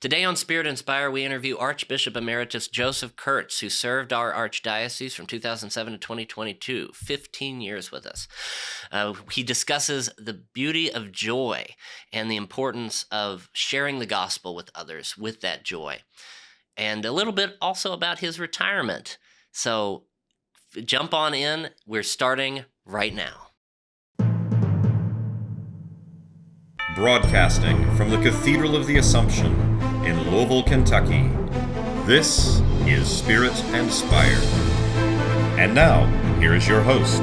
Today on Spirit Inspire, we interview Archbishop Emeritus Joseph Kurtz, who served our archdiocese from 2007 to 2022, 15 years with us. He discusses the beauty of joy and the importance of sharing the gospel with others with that joy, and a little bit also about his retirement. So jump on in. We're starting right now. Broadcasting from the Cathedral of the Assumption in Louisville, Kentucky, this is Spirit Inspire. And now, here is your host.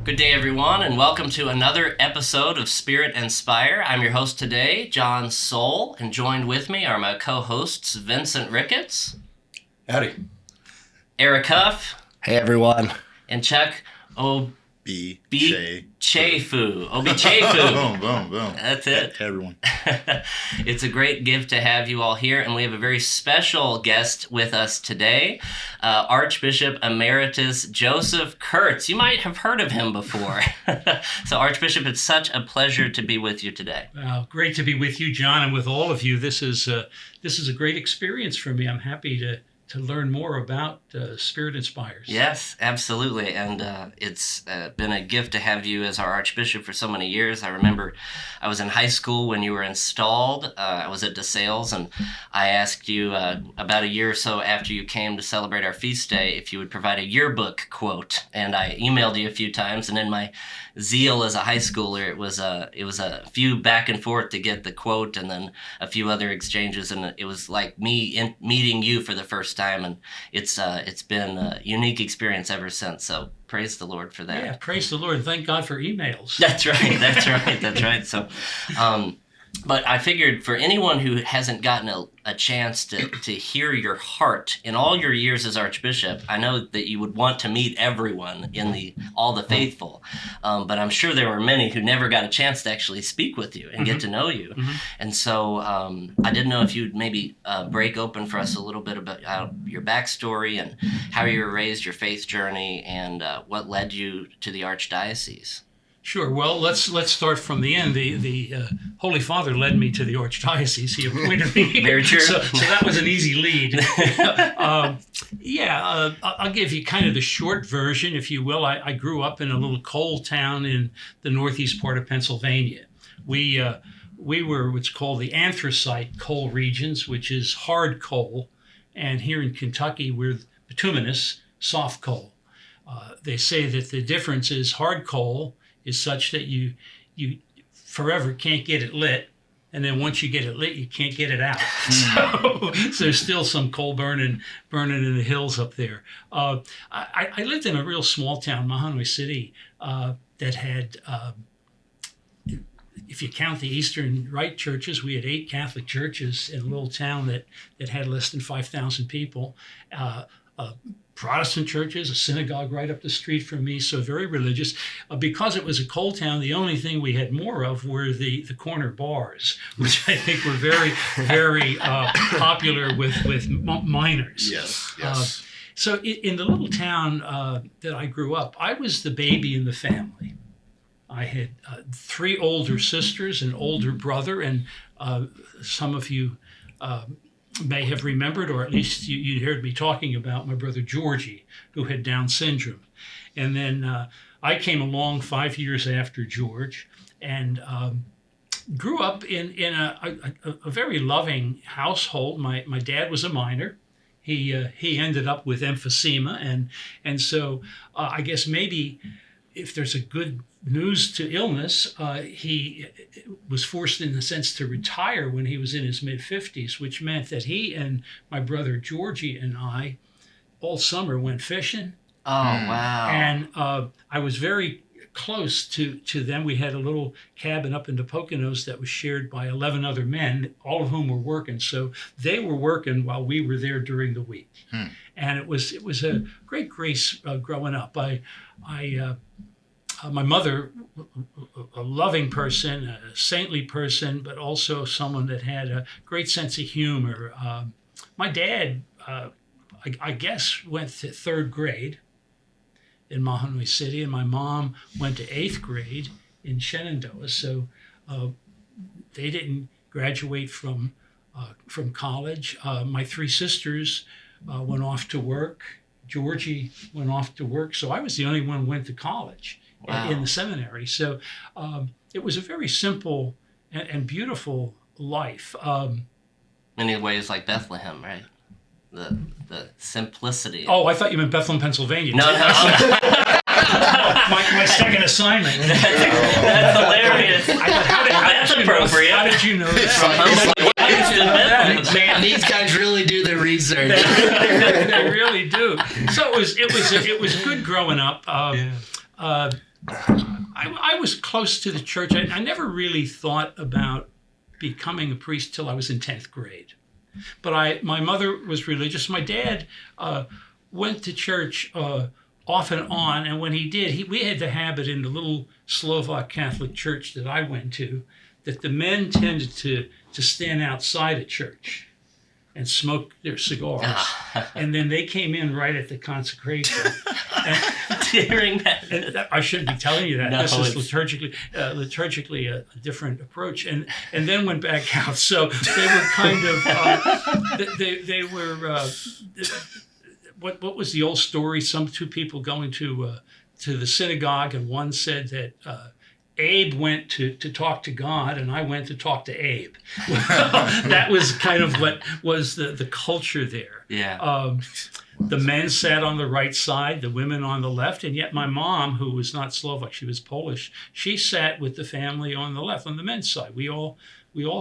Good day, everyone, and welcome to another episode of Spirit Inspire. I'm your host today, John Soule, and joined with me are my co-hosts, Vincent Ricketts. Howdy. Eric Huff. Hey, everyone. And Chuck Chefu. Boom, boom, boom. That's it. Hey, everyone. It's a great gift to have you all here, and we have a very special guest with us today, Archbishop Emeritus Joseph Kurtz. You might have heard of him before. So, Archbishop, it's such a pleasure to be with you today. Great to be with you, John, and with all of you. This is a great experience for me. I'm happy to learn more about Spirit Inspires. Yes, absolutely. And it's been a gift to have you as our Archbishop for so many years. I remember I was in high school when you were installed. I was at DeSales, and I asked you about a year or so after you came to celebrate our feast day if you would provide a yearbook quote. And I emailed you a few times, and in my zeal as a high schooler, it was a few back and forth to get the quote, and then a few other exchanges, and it was like me meeting you for the first time, and it's been a unique experience ever since. So praise the Lord for that. Yeah, praise the Lord. Thank God for emails. That's right. So, but I figured for anyone who hasn't gotten a chance to hear your heart in all your years as Archbishop, I know that you would want to meet everyone in all the faithful, but I'm sure there were many who never got a chance to actually speak with you and get to know you. And so I didn't know if you'd maybe break open for us a little bit about your backstory and how you were raised, your faith journey, and what led you to the Archdiocese. Sure. Well, let's start from the end. The Holy Father led me to the Archdiocese. He appointed me. Very true. So that was an easy lead. I'll give you kind of the short version, if you will. I grew up in a little coal town in the northeast part of Pennsylvania. We were what's called the anthracite coal regions, which is hard coal, and here in Kentucky we're bituminous, soft coal. They say that the difference is hard coal is such that you forever can't get it lit, and then once you get it lit, you can't get it out. So there's still some coal burning in the hills up there. I lived in a real small town, Mahanoy City, that had, if you count the Eastern Rite churches, we had 8 Catholic churches in a little town that had less than 5,000 people. Protestant churches, a synagogue right up the street from me, so very religious. Because it was a coal town, the only thing we had more of were the corner bars, which I think were very, very popular with miners. Yes. So in the little town that I grew up, I was the baby in the family. I had 3 older sisters, an older brother, and some of you may have remembered, or at least you heard me talking about my brother Georgie, who had Down syndrome. And then I came along 5 years after George, and grew up in a very loving household. My dad was a miner. He ended up with emphysema, and so I guess maybe if there's a good news to illness, he was forced in a sense to retire when he was in his mid-50s, which meant that he and my brother Georgie and I all summer went fishing. Oh, wow. And I was very close to them. We had a little cabin up in the Poconos that was shared by 11 other men, all of whom were working. So they were working while we were there during the week. And it was a great grace growing up. My mother, a loving person, a saintly person, but also someone that had a great sense of humor. My dad, I guess, went to 3rd grade in Mahanoy City, and my mom went to 8th grade in Shenandoah. So they didn't graduate from college. My three sisters went off to work. Georgie went off to work, so I was the only one who went to college. Wow. In the seminary. So it was a very simple and beautiful life. Many ways like Bethlehem, right? The simplicity. Oh, I thought you meant Bethlehem, Pennsylvania. No. my second assignment. That's hilarious. That's appropriate. How did you know that? Man, these guys really do their research. They really do. So it was good growing up. I was close to the church. I never really thought about becoming a priest till I was in 10th grade. But my mother was religious. My dad went to church off and on, and when he did, we had the habit in the little Slovak Catholic church that I went to that the men tended to stand outside of church and smoke their cigars. And then they came in right at the consecration. During that. And I shouldn't be telling you that. No, this is liturgically a different approach. And then went back out. So they were kind of, they were, what was the old story? Two people going to the synagogue, and one said that Abe went to talk to God, and I went to talk to Abe. That was kind of what was the culture there. Yeah. The men sat on the right side, the women on the left, and yet my mom, who was not Slovak, she was Polish, she sat with the family on the left, on the men's side. We all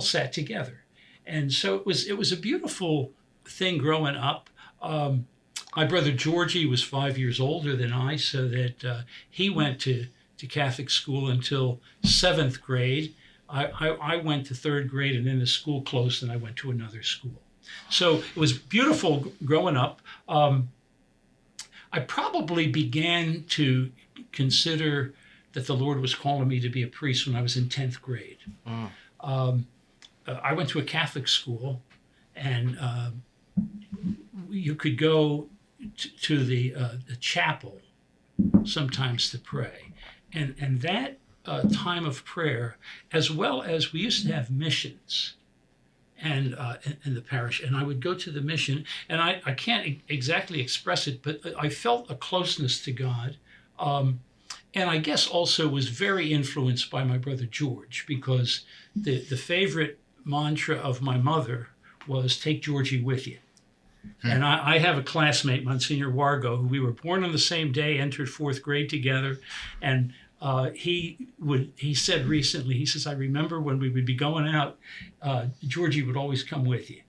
sat together. And so it was a beautiful thing growing up. My brother Georgie was 5 years older than I, so that he went to Catholic school until 7th grade. I went to 3rd grade, and then the school closed and I went to another school. So it was beautiful growing up. I probably began to consider that the Lord was calling me to be a priest when I was in 10th grade. I went to a Catholic school, and you could go to the chapel sometimes to pray. And that time of prayer, as well as we used to have missions and in the parish, and I would go to the mission, and I can't exactly express it, but I felt a closeness to God, and I guess also was very influenced by my brother George, because the favorite mantra of my mother was, take Georgie with you. And I have a classmate, Monsignor Wargo, who we were born on the same day, entered 4th grade together, and he said recently, he says, I remember when we would be going out, Georgie would always come with you.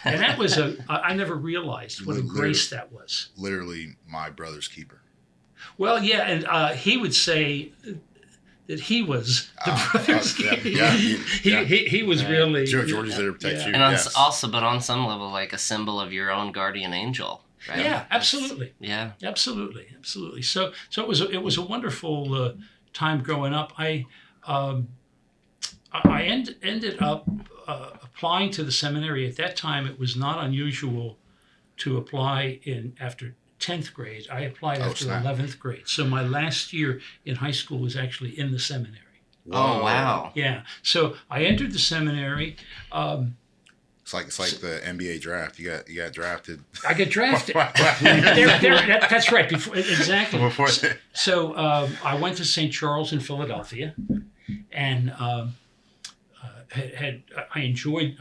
And that was I never realized what a grace that was. Literally my brother's keeper. Well, yeah, and he would say that he was the brother's keeper. He was really... Georgie's there to protect you. And also, but on some level, like a symbol of your own guardian angel. Right? Yeah, absolutely. Yeah, absolutely. So it was a wonderful time growing up. I ended up applying to the seminary. At that time, it was not unusual to apply after 10th grade. I applied after 11th grade. So my last year in high school was actually in the seminary. Oh, wow. Yeah. So I entered the seminary. It's like the NBA draft. You got drafted. I got drafted. That's right. Exactly. So I went to St. Charles in Philadelphia, and I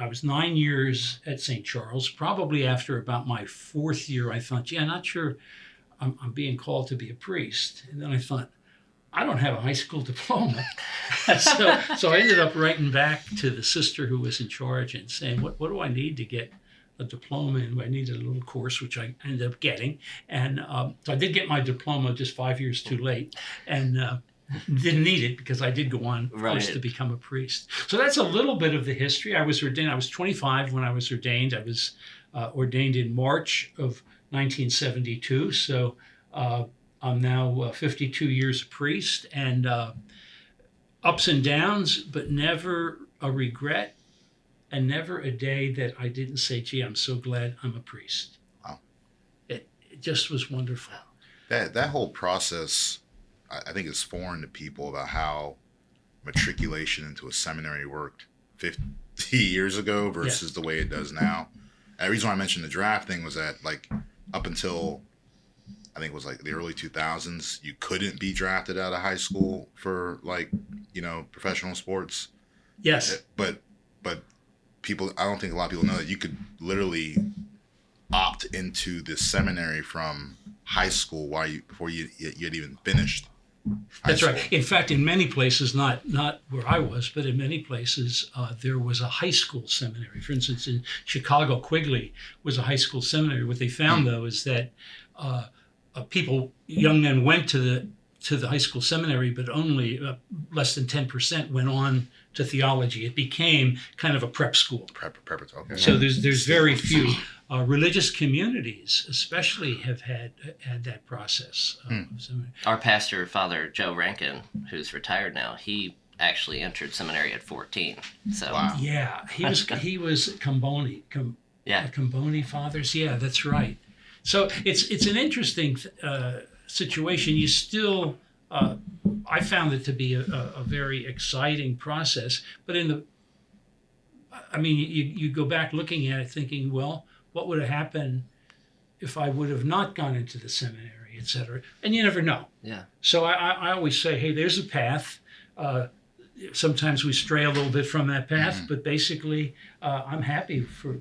was 9 years at St. Charles. Probably after about my 4th year, I thought, not sure I'm being called to be a priest. And then I thought, I don't have a high school diploma. So I ended up writing back to the sister who was in charge and saying, what do I need to get a diploma? And I needed a little course, which I ended up getting. And so I did get my diploma just 5 years too late, and didn't need it because I did go on to become a priest. So that's a little bit of the history. I was ordained. I was 25 when I was ordained. I was ordained in March of 1972. So I'm now 52 years a priest, and ups and downs, but never a regret, and never a day that I didn't say, gee, I'm so glad I'm a priest. Wow. It just was wonderful. That whole process, I think, is foreign to people about how matriculation into a seminary worked years ago versus the way it does now. And the reason why I mentioned the draft thing was that, like, up until I think it was like the early 2000s, you couldn't be drafted out of high school for, like, professional sports. Yes. But people, I don't think a lot of people know that you could literally opt into the seminary from high school before you had even finished. That's right. In fact, in many places, not where I was, but in many places, there was a high school seminary. For instance, in Chicago, Quigley was a high school seminary. What they found, though, is that young men went to the high school seminary, but only less than 10% went on to theology. It became kind of a prep school. Okay. So there's very few. Religious communities, especially, have had that process. Our pastor, Father Joe Rankin, who's retired now, he actually entered seminary at 14. So wow. Yeah, he was Comboni. Comboni Fathers. Yeah, that's right. So it's an interesting situation. You still, I found it to be a very exciting process. But you go back looking at it, thinking, well, what would have happened if I would have not gone into the seminary, et cetera? And you never know. Yeah. So I always say, hey, there's a path. Sometimes we stray a little bit from that path, but basically, I'm happy for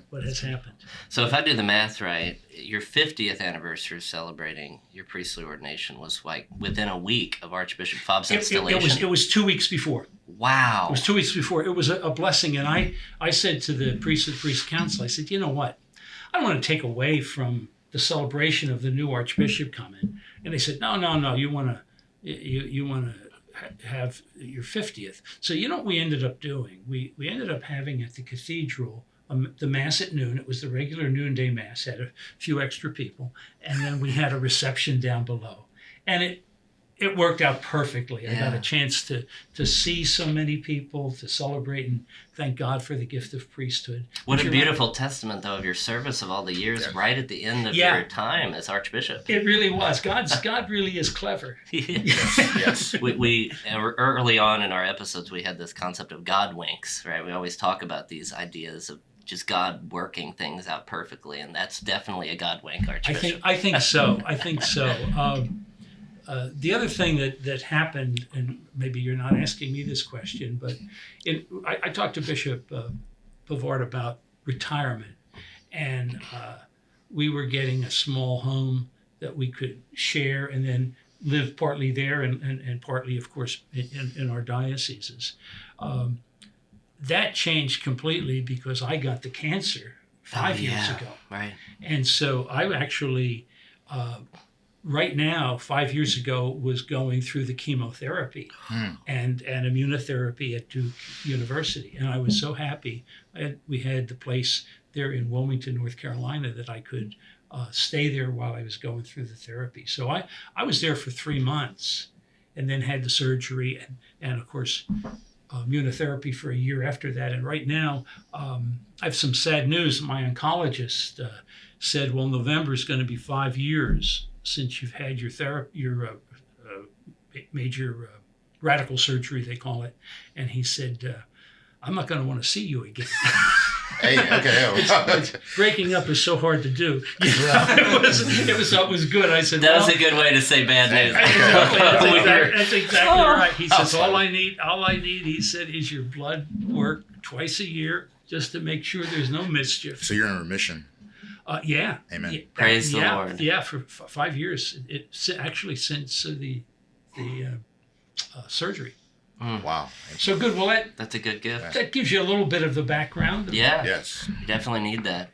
what has happened. So if I do the math right, your 50th anniversary celebrating your priestly ordination was like within a week of Archbishop Fobb's installation. It was 2 weeks before. Wow. It was 2 weeks before. It was a blessing. And I said to the priest of the priest council, I said, you know what? I don't want to take away from the celebration of the new Archbishop coming. And they said, no, you want to have your 50th. So you know what we ended up doing? We ended up having at the cathedral the Mass at noon. It was the regular noonday Mass, had a few extra people. And then we had a reception down below. And it worked out perfectly. Yeah. I got a chance to see so many people, to celebrate and thank God for the gift of priesthood. What a beautiful testament, though, of your service of all the years right at the end of your time as Archbishop. It really was. God really is clever. Yes. We early on in our episodes, we had this concept of God winks, right? We always talk about these ideas of just God working things out perfectly, and that's definitely a God wink, Archbishop. I think so. The other thing that happened, and maybe you're not asking me this question, but I talked to Bishop Pavard about retirement, and we were getting a small home that we could share and then live partly there and partly, of course, in our dioceses. That changed completely because I got the cancer 5 years ago. Right. And so I actually... right now, 5 years ago, was going through the chemotherapy and immunotherapy at Duke University. And I was so happy. We had the place there in Wilmington, North Carolina, that I could stay there while I was going through the therapy. So I was there for 3 months and then had the surgery and of course, immunotherapy for a year after that. And right now, I have some sad news. My oncologist said, well, November is going to be 5 years since you've had your major radical surgery, they call it. And he said, I'm not going to want to see you again. Hey, okay. Breaking up is so hard to do. It was good. I said, that was a good way to say bad news. That's exactly right. He says, all I need, he said, is your blood work twice a year just to make sure there's no mischief. So you're in remission. Yeah. Amen. Yeah, Praise the Lord. Yeah, for 5 years. It's actually since the surgery. Wow. So good. Well, that's a good gift. That gives you a little bit of the background. Yeah. Yes. You definitely need that.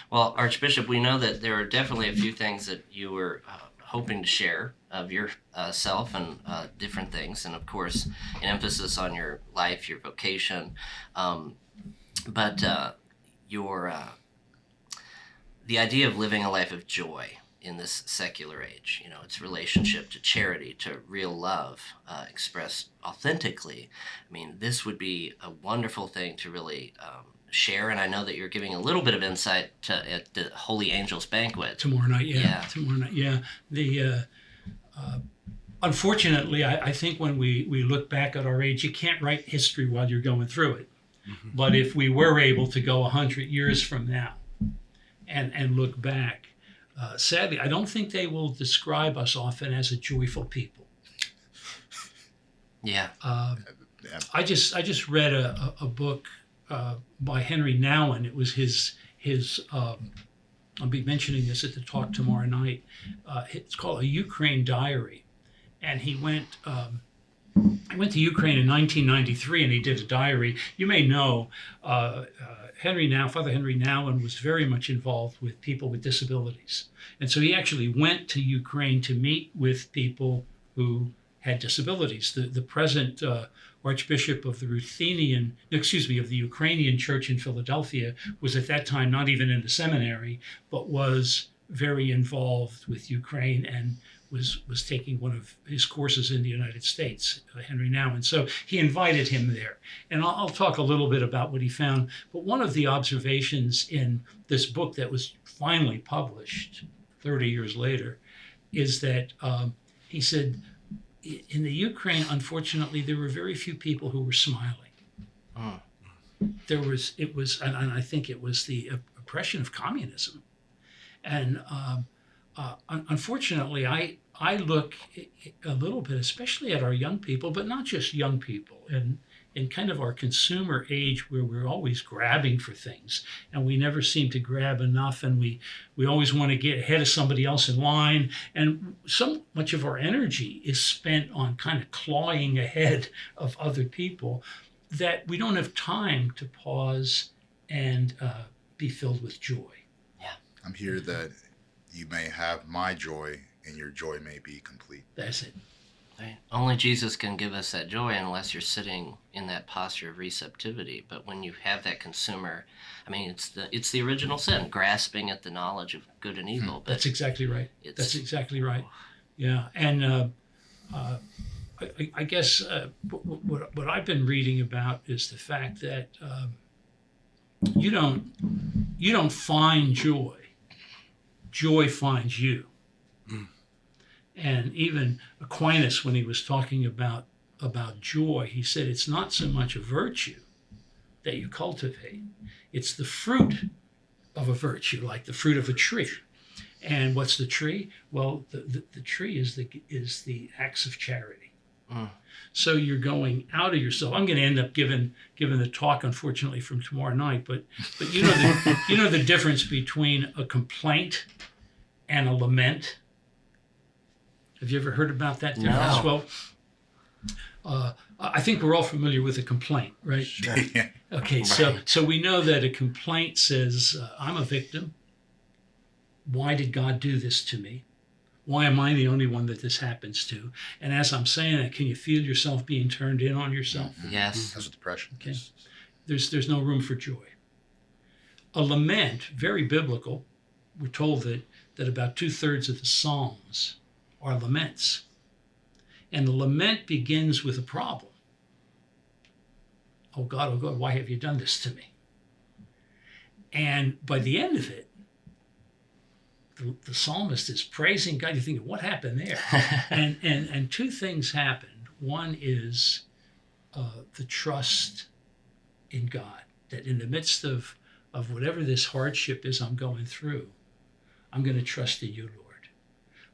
Well, Archbishop, we know that there are definitely a few things that you were hoping to share of your self and different things, and of course, an emphasis on your life, your vocation, but the idea of living a life of joy in this secular age, its relationship to charity, to real love, expressed authentically. I mean, this would be a wonderful thing to really share, and I know that you're giving a little bit of insight at the Holy Angels Banquet. Tomorrow night, yeah. Unfortunately, I think when we look back at our age, you can't write history while you're going through it. But if we were able to go 100 years from now and look back, sadly, I don't think they will describe us often as a joyful people. Yeah. I just read a book by Henry Nouwen. It was his I'll be mentioning this at the talk tomorrow night. It's called A Ukraine Diary, and he went to Ukraine in 1993, and he did a diary. You may know Father Henry Nouwen was very much involved with people with disabilities, and so he actually went to Ukraine to meet with people who had disabilities. The present Archbishop of the Ukrainian Church in Philadelphia was at that time not even in the seminary, but was very involved with Ukraine and was taking one of his courses in the United States, Henry Nouwen. So he invited him there. And I'll talk a little bit about what he found. But one of the observations in this book that was finally published 30 years later is that he said, in the Ukraine, unfortunately, there were very few people who were smiling. Oh. And I think it was the oppression of communism. And unfortunately, I look a little bit, especially at our young people, but not just young people, and in kind of our consumer age where we're always grabbing for things and we never seem to grab enough, and we always want to get ahead of somebody else in line. And so much of our energy is spent on kind of clawing ahead of other people that we don't have time to pause and be filled with joy. I'm here that you may have my joy and your joy may be complete. That's it. Right. Only Jesus can give us that joy unless you're sitting in that posture of receptivity. But when you have that consumer, I mean, it's the original sin, grasping at the knowledge of good and evil. But that's exactly right. That's exactly right. Yeah, and I guess what I've been reading about is the fact that you don't find joy. Joy finds you. And even Aquinas, when he was talking about joy, he said it's not so much a virtue that you cultivate, it's the fruit of a virtue, like the fruit of a tree. And what's the tree? Well, the tree is the acts of charity. So you're going out of yourself. I'm going to end up giving the talk, unfortunately, from tomorrow night. But you know the difference between a complaint and a lament. Have you ever heard about that difference? No. Well, I think we're all familiar with a complaint, right? Sure. Okay, Right. so we know that a complaint says, I'm a victim. Why did God do this to me? Why am I the only one that this happens to? And as I'm saying that, can you feel yourself being turned in on yourself? Yes. That's what depression Okay. is. There's no room for joy. A lament, very biblical. We're told that about 2/3 of the Psalms are laments. And the lament begins with a problem. Oh God, why have you done this to me? And by the end of it, the psalmist is praising God. You're thinking, what happened there? and two things happened. One is the trust in God, that in the midst of whatever this hardship is I'm going through, I'm going to trust in you,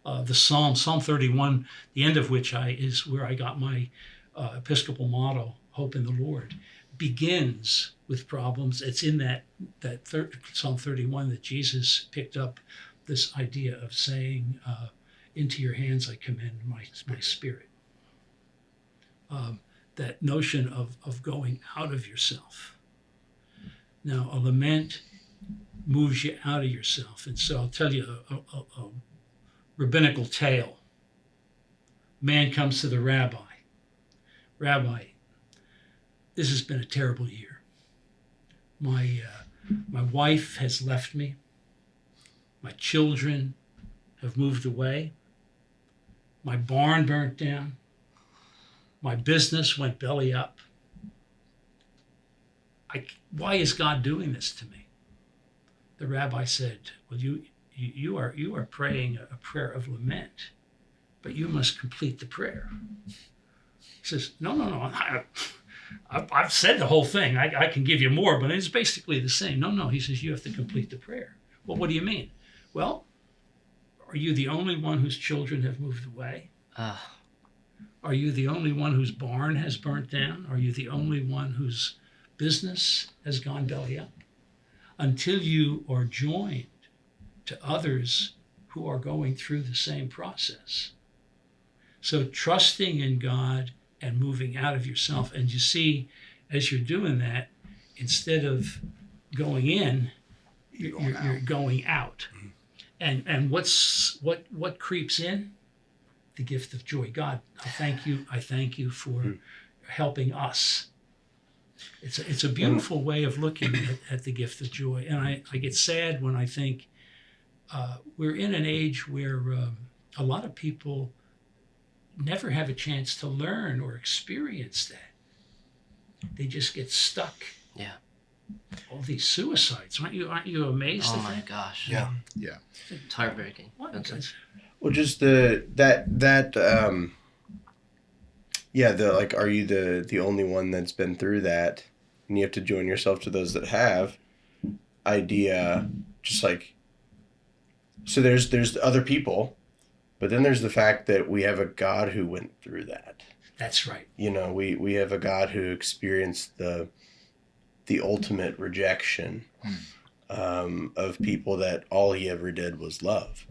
Lord. The Psalm 31, the end of which is where I got my Episcopal motto, hope in the Lord, begins with problems. It's in that Psalm 31 that Jesus picked up this idea of saying, into your hands I commend my spirit. That notion of going out of yourself. Now, a lament moves you out of yourself. And so I'll tell you a rabbinical tale. Man comes to the rabbi. Rabbi, this has been a terrible year. My wife has left me. My children have moved away. My barn burnt down. My business went belly up. Why is God doing this to me? The rabbi said, well, you are praying a prayer of lament, but you must complete the prayer. He says, no, I've said the whole thing. I can give you more, but it's basically the same. No, he says, you have to complete the prayer. Well, what do you mean? Well, are you the only one whose children have moved away? Are you the only one whose barn has burnt down? Are you the only one whose business has gone belly up? Until you are joined to others who are going through the same process. So trusting in God and moving out of yourself. And you see, as you're doing that, instead of going in, you're going out. And what creeps in? The gift of joy. God, I thank you for helping us. It's a beautiful way of looking at the gift of joy. And I get sad when I think we're in an age where a lot of people never have a chance to learn or experience that. They just get stuck. Yeah. All these suicides. Aren't you amazed at that? Oh my gosh. Yeah. It's heartbreaking. What? Vincent. Well, just the like, are you the only one that's been through that, and you have to join yourself to those that have idea, just like, so there's other people, but then there's the fact that we have a God who went through that. That's right. You know, we have a God who experienced the ultimate rejection of people that all he ever did was love.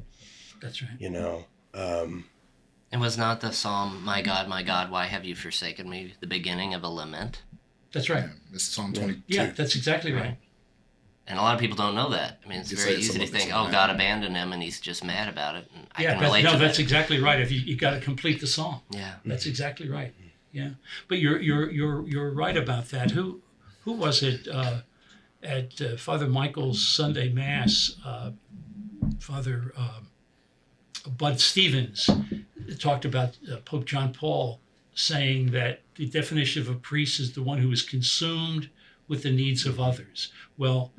That's right. You know, And was not the psalm, my God, why have you forsaken me, the beginning of a lament? That's right. It's Psalm 22. Yeah, that's exactly right. And a lot of people don't know that. I mean, it's Just very say it's easy to a- think, it's oh, a- God abandoned him and he's just mad about it. And I can But relate to that's that. exactly right. If you got to complete the psalm. Yeah. That's exactly right. Yeah, but you're right about that. Who was it at Father Michael's Sunday Mass? Father Bud Stevens talked about Pope John Paul saying that the definition of a priest is the one who is consumed with the needs of others. Well,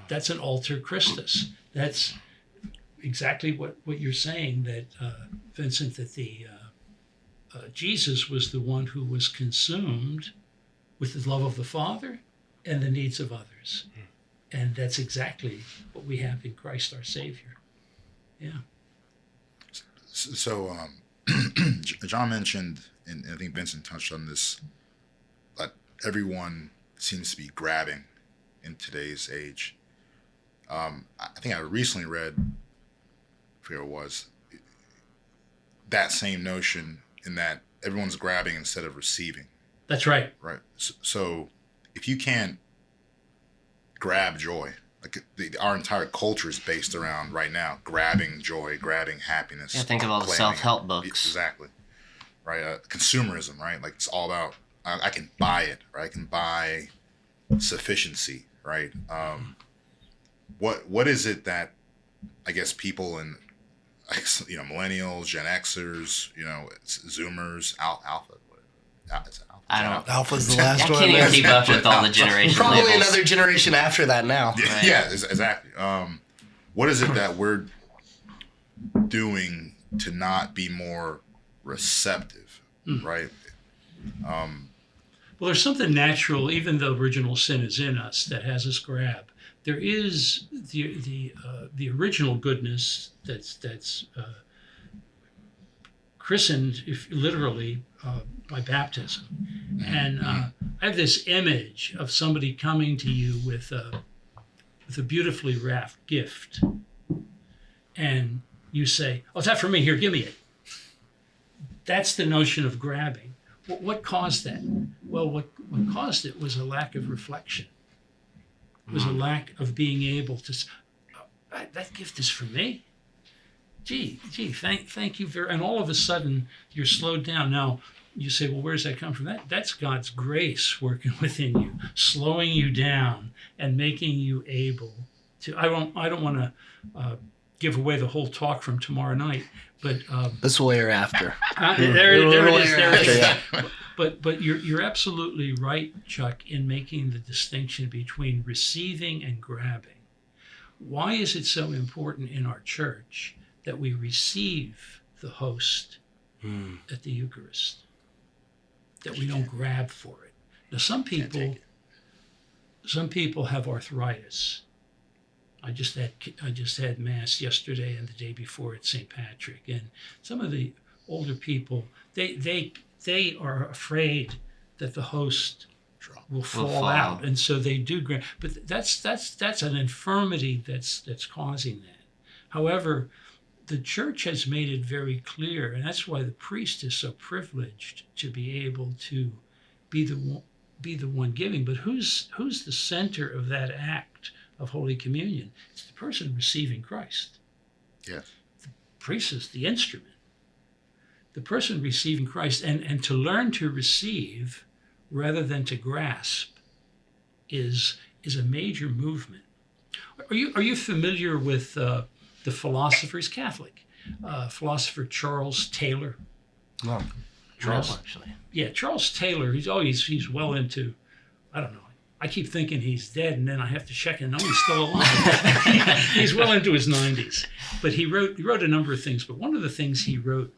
that's an alter Christus. That's exactly what you're saying, that Vincent, that the Jesus was the one who was consumed with the love of the Father and the needs of others. And that's exactly what we have in Christ our Savior. Yeah. So, John mentioned, and I think Vincent touched on this, that everyone seems to be grabbing in today's age. I think I recently read, I forget what it was, that same notion in that everyone's grabbing instead of receiving. That's right. Right. So if you can't grab joy, like our entire culture is based around right now grabbing joy, grabbing happiness. Yeah, think of all the claiming self-help it. books. Exactly. Right. Consumerism, right? Like it's all about I can buy it, right? I can buy sufficiency, right? What is it that I guess people in millennials, Gen Xers, Zoomers, Alpha. I don't know. Alpha's the last I one. can't even keep up with all the generation Probably labels. another generation after that now. Right. Yeah, exactly. What is it that we're doing to not be more receptive, right? Well, there's something natural, even though original sin is in us, that has us grab. There is the original goodness that's christened, if literally, by baptism. And I have this image of somebody coming to you with a beautifully wrapped gift, and you say, "Oh, is that for me? Here, give me it." That's the notion of grabbing. What caused that? Well, what caused it was a lack of reflection. It was a lack of being able to, that gift is for me. Gee, thank you very, and all of a sudden you're slowed down. Now you say, well, where does that come from? That's God's grace working within you, slowing you down and making you able to. I don't want to give away the whole talk from tomorrow night, but This will air after. there it is. Yeah. But you're absolutely right, Chuck, in making the distinction between receiving and grabbing. Why is it so important in our church that we receive the host at the Eucharist? that we don't grab for it. Now, some people have arthritis. I just had Mass yesterday and the day before at St. Patrick, and some of the older people, they are afraid that the host will fall out, and so they do grab. But that's an infirmity that's causing that. However, the church has made it very clear, and that's why the priest is so privileged to be able to be the one giving. But who's the center of that act of Holy Communion? It's the person receiving Christ. Yes. The priest is the instrument. The person receiving Christ, and to learn to receive rather than to grasp is a major movement. Are you familiar with the philosopher? He's Catholic. Philosopher Charles Taylor. No. Charles, actually. Yeah, Charles Taylor. He's well into, I don't know. I keep thinking he's dead, and then I have to check and know he's still alive. He's well into his 90s, but he wrote a number of things. But one of the things he wrote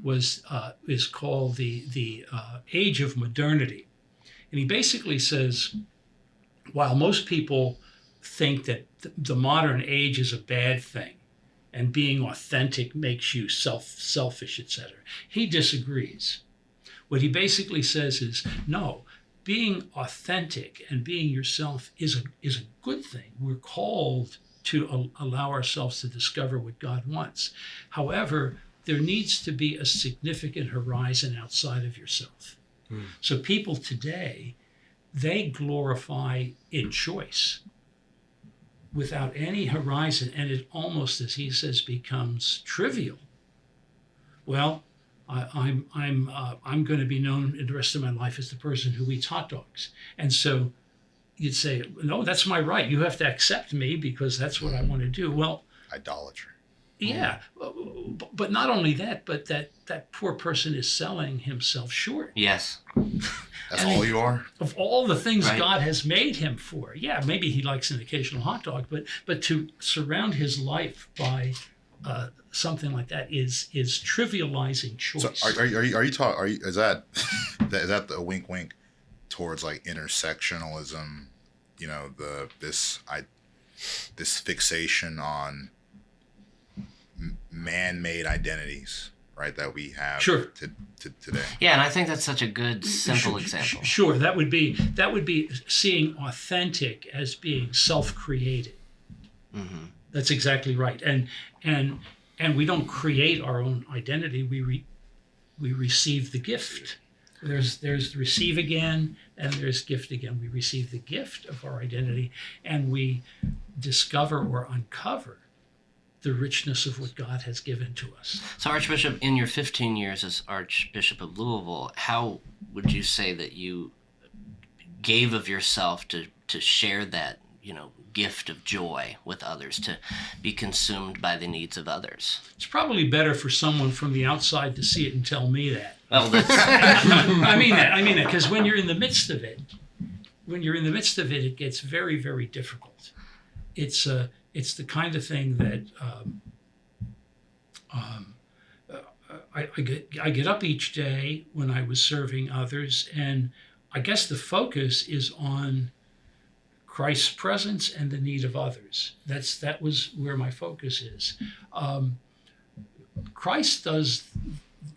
is called the Age of Modernity, and he basically says, while most people think that the modern age is a bad thing, and being authentic makes you selfish, etc., he disagrees. What he basically says is, no, being authentic and being yourself is a good thing. We're called to allow ourselves to discover what God wants. However, there needs to be a significant horizon outside of yourself. So people today, they glorify in choice without any horizon, and it almost, as he says, becomes trivial. Well, I'm going to be known in the rest of my life as the person who eats hot dogs, and so you'd say, no, that's my right. You have to accept me because that's what I want to do. Well, Idolatry. yeah, but not only that, but that poor person is selling himself short. Yes. That's all you are? Of all the things Right. God has made him for. Yeah, maybe he likes an occasional hot dog, but to surround his life by something like that is trivializing choice. So is that the wink wink towards like intersectionalism, you know, this fixation on man-made identities, right, that we have Sure. today. Yeah, and I think that's such a good, simple example. Sure, that would be seeing authentic as being self-created. Mm-hmm. That's exactly right. And we don't create our own identity. We receive the gift. There's receive again, and there's gift again. We receive the gift of our identity, and we discover or uncover the richness of what God has given to us. So, Archbishop, in your 15 years as Archbishop of Louisville, how would you say that you gave of yourself to share that, gift of joy with others, to be consumed by the needs of others? It's probably better for someone from the outside to see it and tell me that. Well, that's I mean that, because when you're in the midst of it, it gets very, very difficult. It's the kind of thing that I get up each day when I was serving others, and I guess the focus is on Christ's presence and the need of others. That was where my focus is. Christ does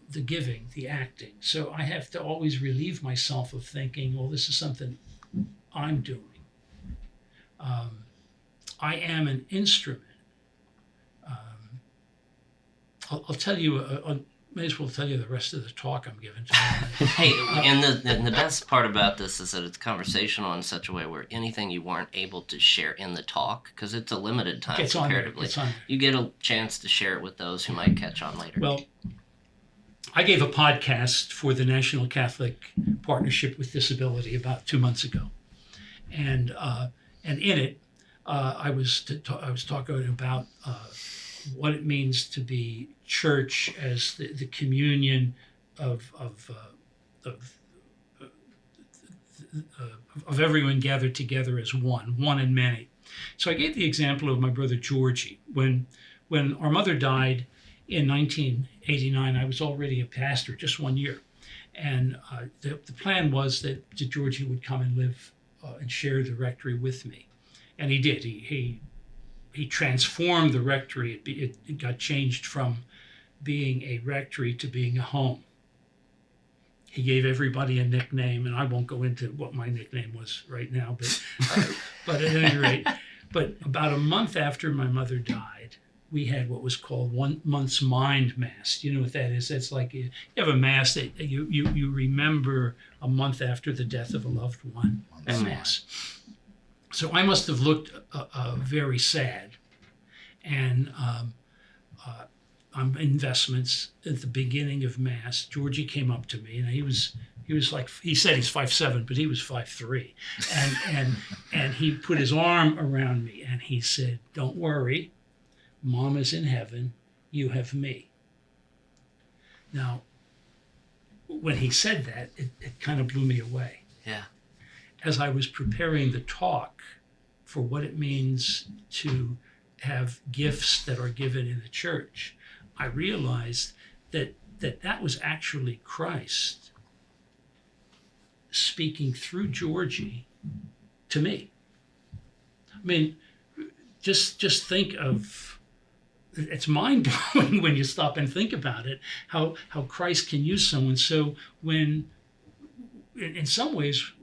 the giving, the acting. So I have to always relieve myself of thinking, well, this is something I'm doing. I am an instrument. I'll tell you, may as well tell you the rest of the talk I'm giving tonight. Hey, and the best part about this is that it's conversational in such a way where anything you weren't able to share in the talk, because it's a limited time It's on there, comparatively, it's on there. you get a chance to share it with those who might catch on later. Well, I gave a podcast for the National Catholic Partnership with Disability about 2 months ago, and in it, I was talking about what it means to be church as the communion of everyone gathered together as one in many. So I gave the example of my brother Georgie. When our mother died in 1989, I was already a pastor, just 1 year. And the plan was that Georgie would come and live and share the rectory with me. And he did. He transformed the rectory. It got changed from being a rectory to being a home. He gave everybody a nickname, and I won't go into what my nickname was right now, but at any rate, but about a month after my mother died, we had what was called 1 month's mind mass. You know what that is? That's like you have a mass that you remember a month after the death of a loved one. A mass. So I must have looked very sad, and on investments at the beginning of mass, Georgie came up to me, and he was like, he said he's 5'7", but he was 5'3", and he put his arm around me and he said, "Don't worry, Mom is in heaven, you have me." Now, when he said that, it kind of blew me away. Yeah. As I was preparing the talk for what it means to have gifts that are given in the church, I realized that was actually Christ speaking through Georgie to me. I mean, just think of, it's mind-blowing when you stop and think about it, how Christ can use someone. So when, in some ways,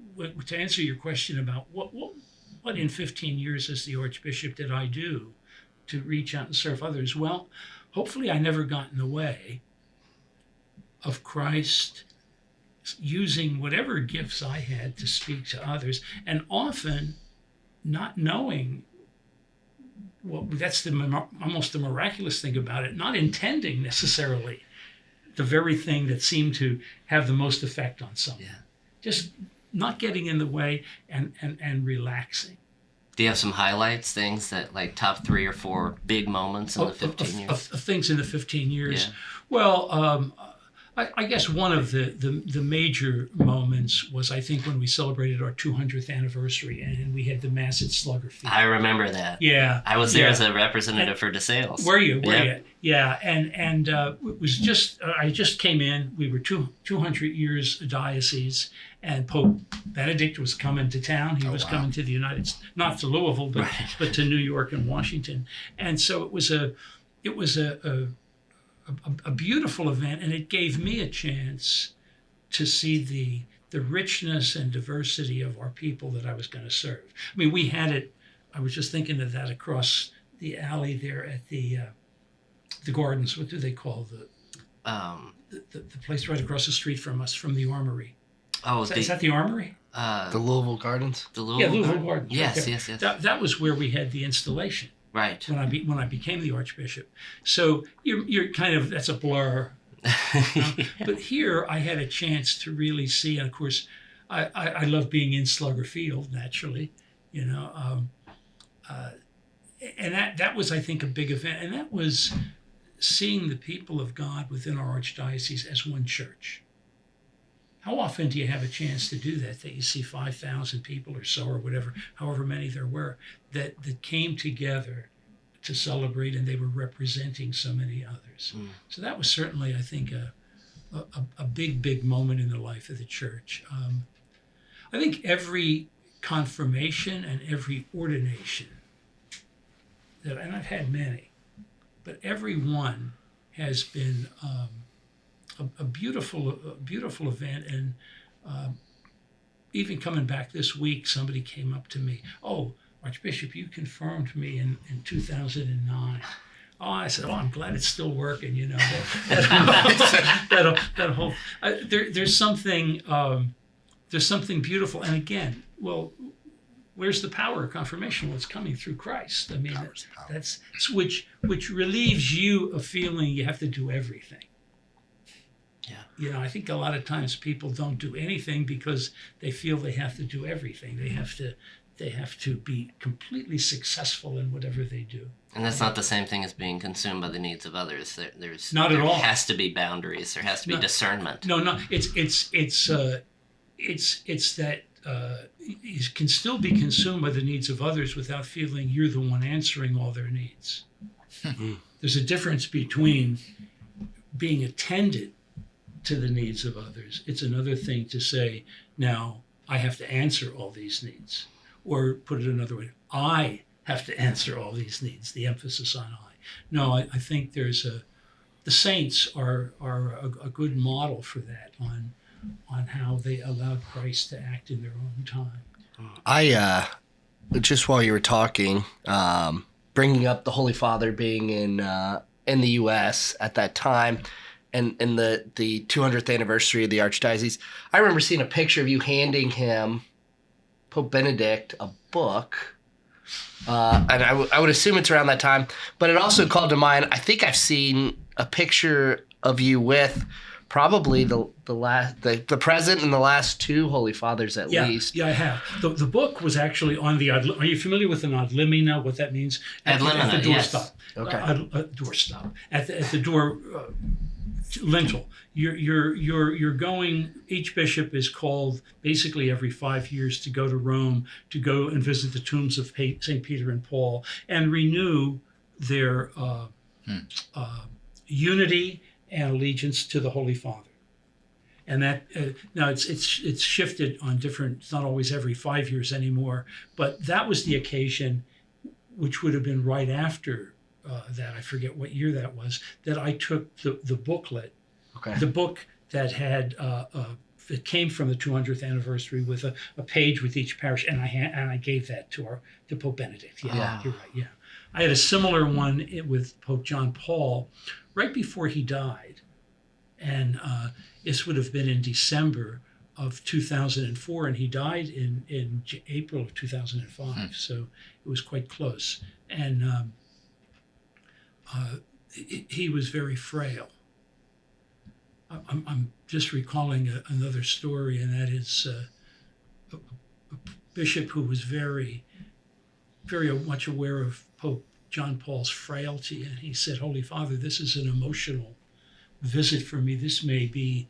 to answer your question about what in 15 years as the Archbishop did I do to reach out and serve others? Well, hopefully I never got in the way of Christ using whatever gifts I had to speak to others, and often not knowing, well, that's almost the miraculous thing about it, not intending necessarily the very thing that seemed to have the most effect on someone. Yeah. Just not getting in the way and relaxing. Do you have some highlights, things that like top 3 or 4 big moments in the 15 years? Of things in the 15 years. Yeah. Well, I guess one of the major moments was, I think, when we celebrated our 200th anniversary and we had the Mass at Slugger Field. I remember that. Yeah. I was there as a representative for DeSales. Were you? Yep. Yeah. And it was just, I just came in. We were 200 years a diocese, and Pope Benedict was coming to town. He was coming to the United States, not to Louisville, but to New York and Washington. And so it was a beautiful event, and it gave me a chance to see the richness and diversity of our people that I was going to serve. I mean, we had it, I was just thinking of that across the alley there at the gardens. What do they call the place right across the street from us, from the Armory? Oh, is that the Armory? The Louisville Gardens? The Louisville Gardens. Yes, right. yes. That was where we had the installation. Right. When I became the Archbishop. So you're kind of, that's a blur. But here I had a chance to really see, and of course, I love being in Slugger Field, naturally, you know. And that was, I think, a big event. And that was seeing the people of God within our archdiocese as one church. How often do you have a chance to do that you see 5,000 people or so, or whatever, however many there were, that came together to celebrate, and they were representing so many others. So that was certainly, I think, a big moment in the life of the church. I think every confirmation and every ordination, and I've had many, but every one has been a beautiful event. And even coming back this week, somebody came up to me, "Oh, Archbishop, you confirmed me in 2009. Oh, I said, "Oh, I'm glad it's still working." You know, that whole there's something beautiful. And again, well, where's the power of confirmation? Well, it's coming through Christ. I mean, that's which relieves you of feeling you have to do everything. Yeah. You know, I think a lot of times people don't do anything because they feel they have to do everything. They have to be completely successful in whatever they do. And that's not the same thing as being consumed by the needs of others. There's not at all. There has to be boundaries. There has to be discernment. No. It's that you can still be consumed by the needs of others without feeling you're the one answering all their needs. There's a difference between being attended to the needs of others. It's another thing to say, now I have to answer all these needs. Or put it another way, I have to answer all these needs, the emphasis on I. No, I think the saints are a good model for that on how they allowed Christ to act in their own time. I just while you were talking, bringing up the Holy Father being in the U.S. at that time, and the 200th anniversary of the Archdiocese, I remember seeing a picture of you handing him, Pope Benedict, a book. And I would assume it's around that time, but it also called to mind, I think I've seen a picture of you with probably the present and the last two Holy Fathers at least. Yeah, I have. The book was actually on the, are you familiar with an ad limina, what that means? At the doorstop. Okay. Doorstop. At the door lintel. You're going, each bishop is called basically every 5 years to go to Rome, to go and visit the tombs of St. Peter and Paul and renew their unity and allegiance to the Holy Father. And that now it's shifted on different, it's not always every 5 years anymore, but that was the occasion, which would have been right after that, I forget what year that was, that I took the booklet, the book that had it came from the 200th anniversary with a page with each parish, and I gave that to Pope Benedict. Yeah, you're right. Yeah, I had a similar one with Pope John Paul right before he died, and this would have been in December of 2004, and he died in April of 2005. So it was quite close, and he was very frail. I'm just recalling another story, and that is a bishop who was very, very much aware of Pope John Paul's frailty, and he said, "Holy Father, this is an emotional visit for me. This may be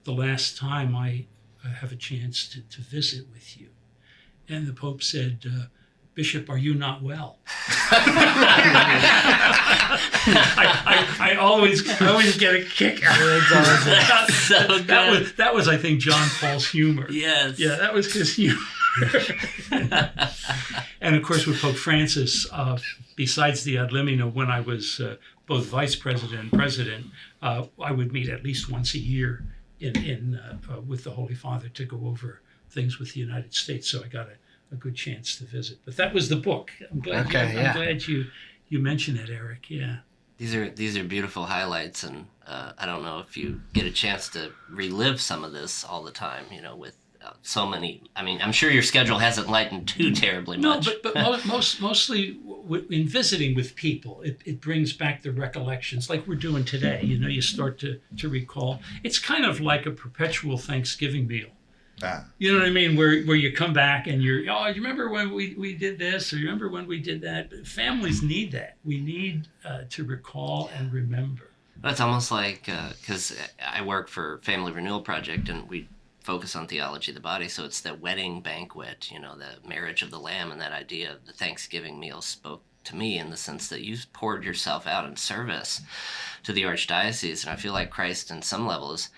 the last time I have a chance to visit with you." And the Pope said, "Bishop, are you not well?" I always get a kick out of that. So good. That was, I think, John Paul's humor. Yes. Yeah, that was his humor. And of course, with Pope Francis, besides the ad limina, when I was both vice president and president, I would meet at least once a year with the Holy Father to go over things with the United States. So I got a good chance to visit. But that was the book. I'm glad. I'm glad you mentioned it, Eric. Yeah. These are beautiful highlights, and I don't know if you get a chance to relive some of this all the time. With so many. I mean, I'm sure your schedule hasn't lightened too terribly much. No, but mostly in visiting with people, it brings back the recollections, like we're doing today. You start to recall. It's kind of like a perpetual Thanksgiving meal. You know what I mean? Where you come back and you remember when we did this, or you remember when we did that? Families need that. We need to recall and remember. It's almost like, because I work for Family Renewal Project, and we focus on theology of the body, so it's the wedding banquet, the marriage of the Lamb, and that idea of the Thanksgiving meal spoke to me in the sense that you poured yourself out in service to the Archdiocese, and I feel like Christ, in some levels,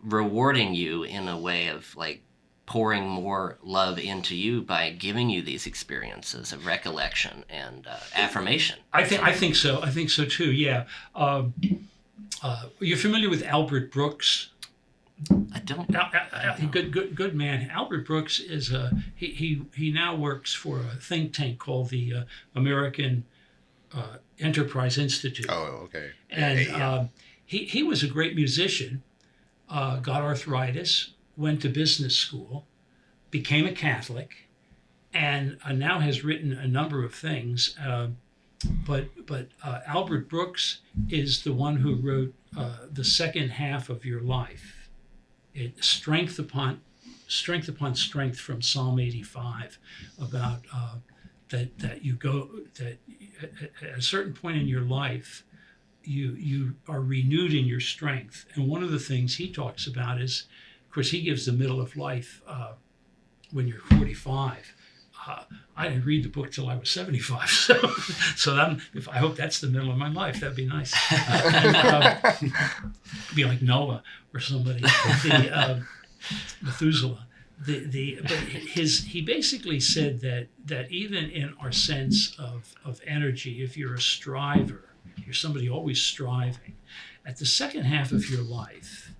rewarding you in a way of like pouring more love into you by giving you these experiences of recollection and affirmation. I think so. I think so too. Yeah. You're familiar with Albert Brooks? I don't. Good man. Albert Brooks is he now works for a think tank called the American Enterprise Institute. Oh, okay. And he was a great musician. Got arthritis, went to business school, became a Catholic, and now has written a number of things. But Albert Brooks is the one who wrote the second half of your life. Strength upon strength from Psalm 85, about that at a certain point in your life, you are renewed in your strength. And one of the things he talks about is, of course, he gives the middle of life when you're 45. I didn't read the book till I was 75. So I hope that's the middle of my life. That'd be nice. Be like Noah or somebody. Methuselah. But he basically said that even in our sense of energy, if you're a striver, you're somebody always striving, at the second half of your life,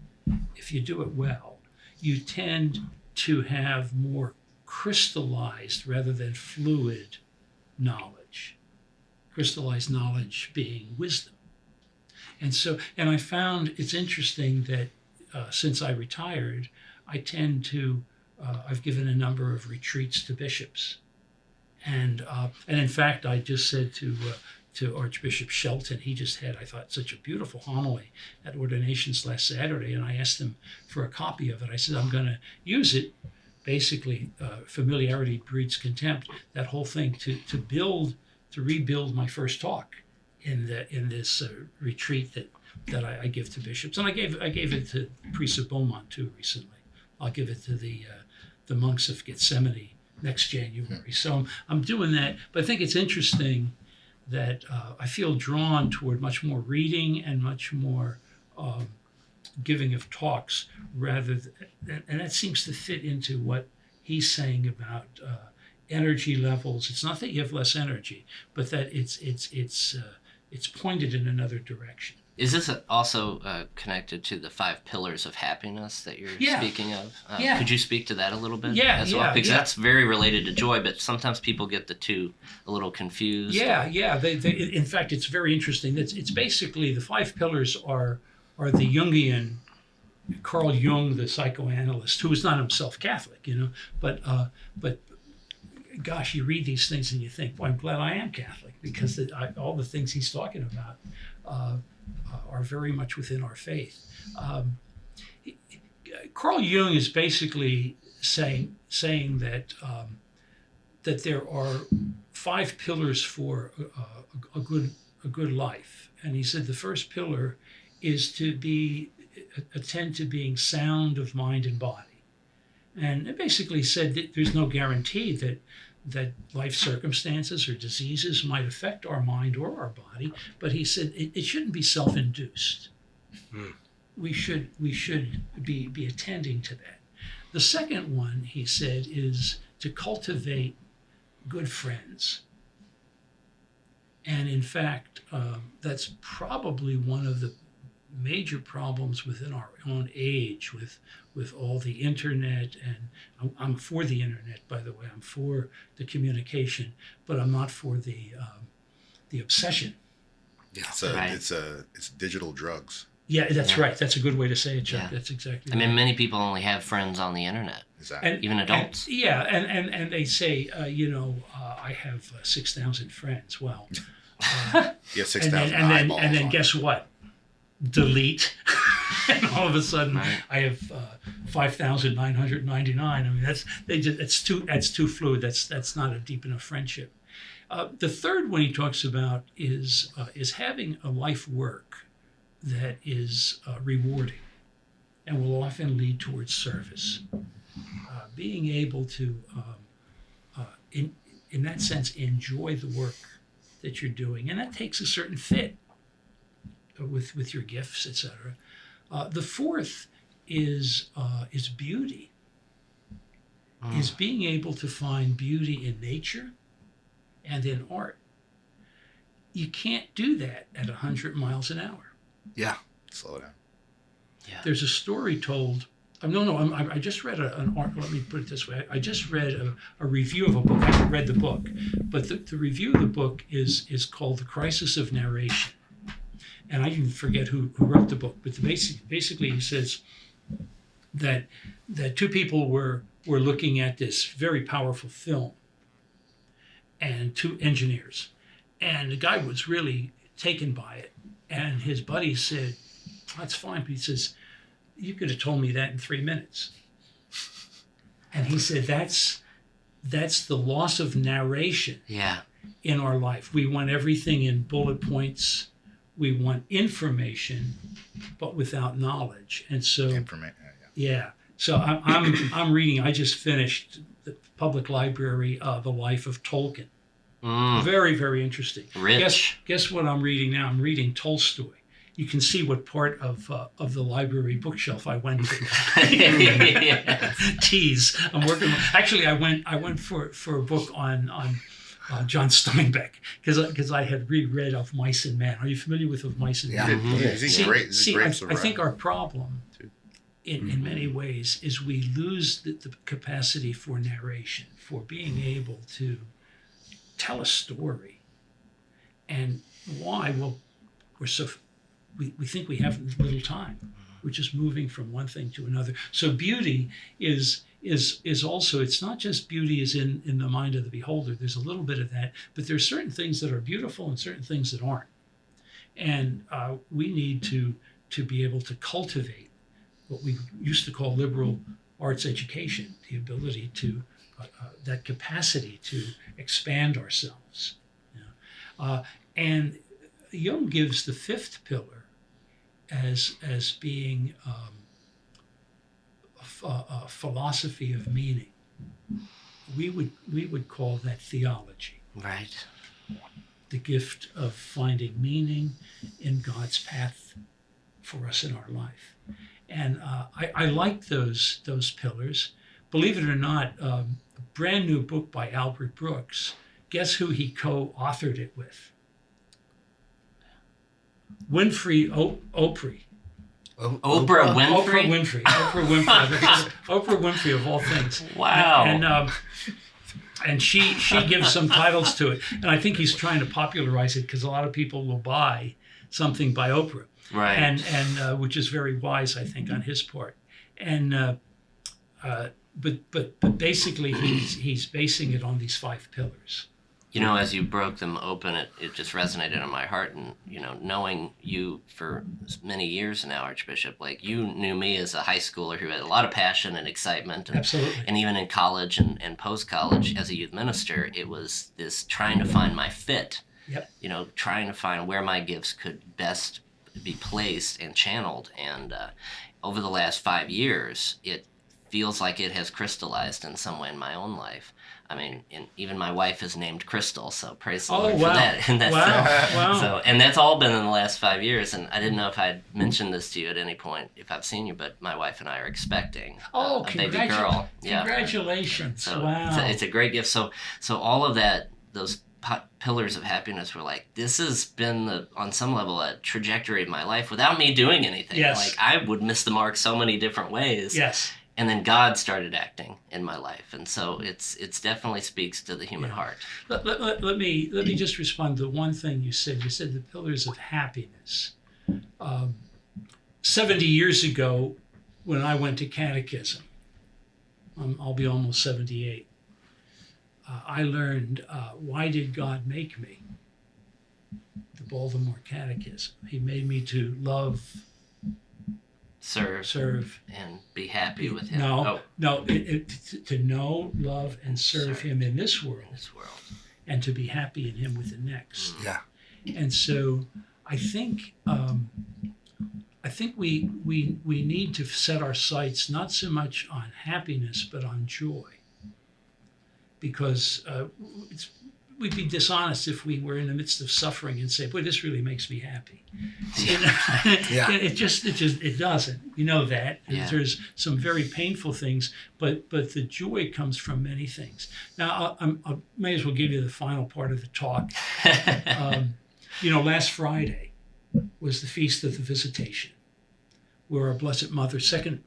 if you do it well, you tend to have more crystallized rather than fluid knowledge. Crystallized knowledge being wisdom. And I found it's interesting that since I retired, I tend to, I've given a number of retreats to bishops. And in fact, I just said to Archbishop Shelton, he just had, I thought, such a beautiful homily at ordinations last Saturday, and I asked him for a copy of it. I said, I'm going to use it. Basically, familiarity breeds contempt. That whole thing to rebuild my first talk in this retreat that I give to bishops, and I gave it to priests of Beaumont too recently. I'll give it to the monks of Gethsemane next January. So I'm doing that, but I think it's interesting that I feel drawn toward much more reading and much more giving of talks and that seems to fit into what he's saying about energy levels. It's not that you have less energy, but that it's pointed in another direction. Is this also connected to the 5 pillars of happiness that you're speaking of? Could you speak to that a little bit as well? Because that's very related to joy, but sometimes people get the two a little confused. Yeah. In fact, it's very interesting. It's basically the 5 pillars are the Jungian, Carl Jung, the psychoanalyst, who was not himself Catholic, but gosh, you read these things and you think, boy, I'm glad I am Catholic, because all the things he's talking about are very much within our faith. Carl Jung is basically saying that that there are 5 pillars for a good life, and he said the first pillar is to attend to being sound of mind and body, and it basically said that there's no guarantee that life circumstances or diseases might affect our mind or our body, but he said it shouldn't be self-induced. We should be attending to that. The second one, he said, is to cultivate good friends. And in fact, that's probably one of the major problems within our own age with all the internet, and I'm for the internet, by the way. I'm for the communication, but I'm not for the obsession. Yeah, it's digital drugs. Yeah, that's right. That's a good way to say it, Chuck. Yeah. That's exactly right. I mean, many people only have friends on the internet. Exactly. Even adults. And they say, I have 6,000 friends. Well, 6,000 eyeballs. And then guess what? Delete. And all of a sudden, I have 5,999. I mean, that's too fluid. That's not a deep enough friendship. The third one he talks about is having a life work that is rewarding and will often lead towards service. Being able to, in that sense, enjoy the work that you're doing, and that takes a certain fit with your gifts, etc. The fourth is beauty. Is being able to find beauty in nature and in art. You can't do that at 100 miles an hour. Yeah. Slow down. Yeah. There's a story told. I just read an art. Let me put it this way. I just read a review of a book. I haven't read the book, but the review of the book is called The Crisis of Narration. And I even forget who wrote the book, but basically he says that 2 people were looking at this very powerful film, and 2 engineers, and the guy was really taken by it, and his buddy said, "That's fine," but he says, "You could have told me that in 3 minutes." And he said, that's the loss of narration in our life. We want everything in bullet points. We want information, but without knowledge. And so, So I'm reading. I just finished the public library, The Life of Tolkien. Very, very interesting. Rich. Guess what I'm reading now? I'm reading Tolstoy. You can see what part of the library bookshelf I went to. Tease. I'm working. Actually, I went for a book on John Steinbeck because I had reread Of Mice and Men. Are you familiar with Of Mice and Men? He's great. I think our problem in many ways is we lose the capacity for narration, for being able to tell a story. And why? Well, we think we have little time. We're just moving from one thing to another. So beauty is also, it's not just beauty is in the mind of the beholder. There's a little bit of that, but there's certain things that are beautiful and certain things that aren't. And we need to be able to cultivate what we used to call liberal arts education, the ability to, that capacity to expand ourselves. And Jung gives the fifth pillar as being a philosophy of meaning. We would call that theology. Right. The gift of finding meaning in God's path for us in our life. And I like those pillars. Believe it or not, a brand new book by Albert Brooks. Guess who he co-authored it with? Oprah Winfrey. Oprah Winfrey of all things. Wow. And she gives some titles to it, and I think he's trying to popularize it because a lot of people will buy something by Oprah, right? And which is very wise, I think, on his part. And but basically, he's basing it on these 5 pillars. You know, as you broke them open, it just resonated in my heart. And, you know, knowing you for many years now, Archbishop, like you knew me as a high schooler who had a lot of passion and excitement. And, absolutely. And even in college and post-college as a youth minister, it was this trying to find my fit. Yep. You know, trying to find where my gifts could best be placed and channeled. And over the last 5 years, it feels like it has crystallized in some way in my own life. I mean, even my wife is named Crystal, so praise the Lord for that. And that's wow. So, and that's all been in the last 5 years. And I didn't know if I'd mentioned this to you at any point, if I've seen you, but my wife and I are expecting a baby girl. Yeah. Congratulations! So wow, it's a great gift. So all of that, those pillars of happiness were like, this has been on some level a trajectory of my life without me doing anything. Yes. Like I would miss the mark so many different ways. Yes. And then God started acting in my life, and so it's definitely speaks to the human heart. Let me just respond to one thing you said. You said the pillars of happiness. 70 years ago, when I went to catechism, I'll be almost 78. I learned why did God make me? The Baltimore Catechism. He made me to love. Serve and be happy with him. No, to know, love, and serve him in this world, and to be happy in him with the next. Yeah. And so, I think we need to set our sights not so much on happiness but on joy, because we'd be dishonest if we were in the midst of suffering and say, "Boy, this really makes me happy." Yeah. It doesn't. You know that. Yeah. There's some very painful things, but the joy comes from many things. Now, I may as well give you the final part of the talk. Last Friday was the Feast of the Visitation, where our Blessed Mother, second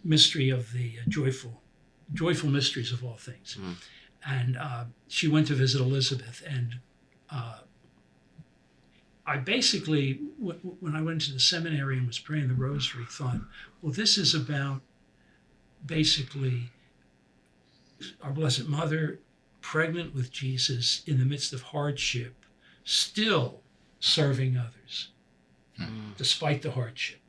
mystery of the joyful mysteries of all things. Mm. And she went to visit Elizabeth, and I basically, when I went to the seminary and was praying the rosary, thought, well, this is about basically our Blessed Mother, pregnant with Jesus in the midst of hardship, still serving others, despite the hardship.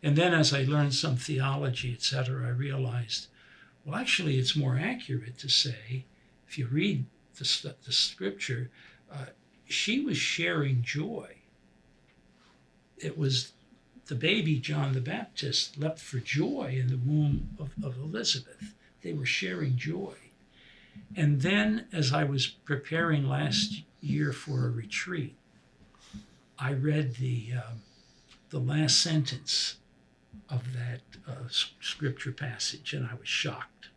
And then as I learned some theology, etc., I realized, well, actually, it's more accurate to say, if you read the scripture, she was sharing joy. It was the baby John the Baptist leapt for joy in the womb of Elizabeth. They were sharing joy. And then, as I was preparing last year for a retreat, I read the last sentence of that scripture passage, and I was shocked.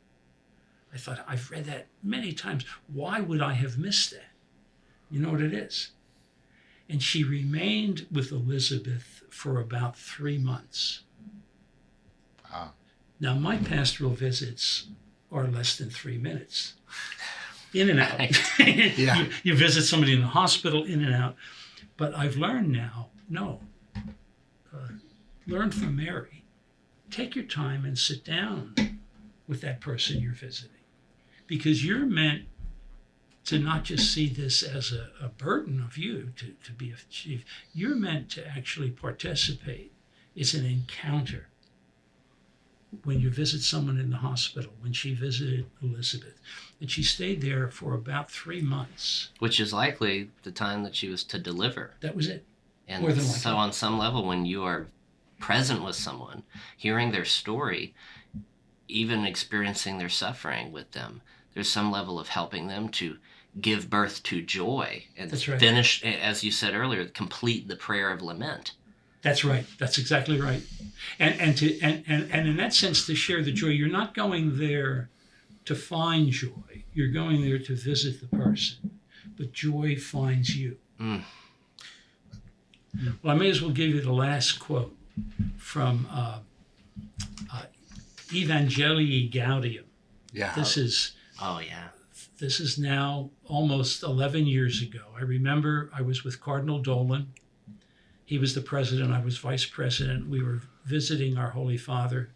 I thought, I've read that many times. Why would I have missed that? You know what it is? And she remained with Elizabeth for about 3 months. Wow. Now, my pastoral visits are less than 3 minutes. In and out. Yeah. You visit somebody in the hospital, in and out. But I've learned now, no. Learn from Mary. Take your time and sit down with that person you're visiting. Because you're meant to not just see this as a burden of you to be achieved. You're meant to actually participate. It's an encounter. When you visit someone in the hospital, when she visited Elizabeth, and she stayed there for about 3 months. Which is likely the time that she was to deliver. That was it. And More than likely. so on some level, when you are present with someone, hearing their story, even experiencing their suffering with them, there's some level of helping them to give birth to joy and That's right. finish, as you said earlier, complete the prayer of lament. That's right. That's exactly right. And in that sense, to share the joy, you're not going there to find joy. You're going there to visit the person. But joy finds you. Mm. Well, I may as well give you the last quote from Evangelii Gaudium. Yeah. Oh, yeah. This is now almost 11 years ago. I remember I was with Cardinal Dolan. He was the president, I was vice president. We were visiting our Holy Father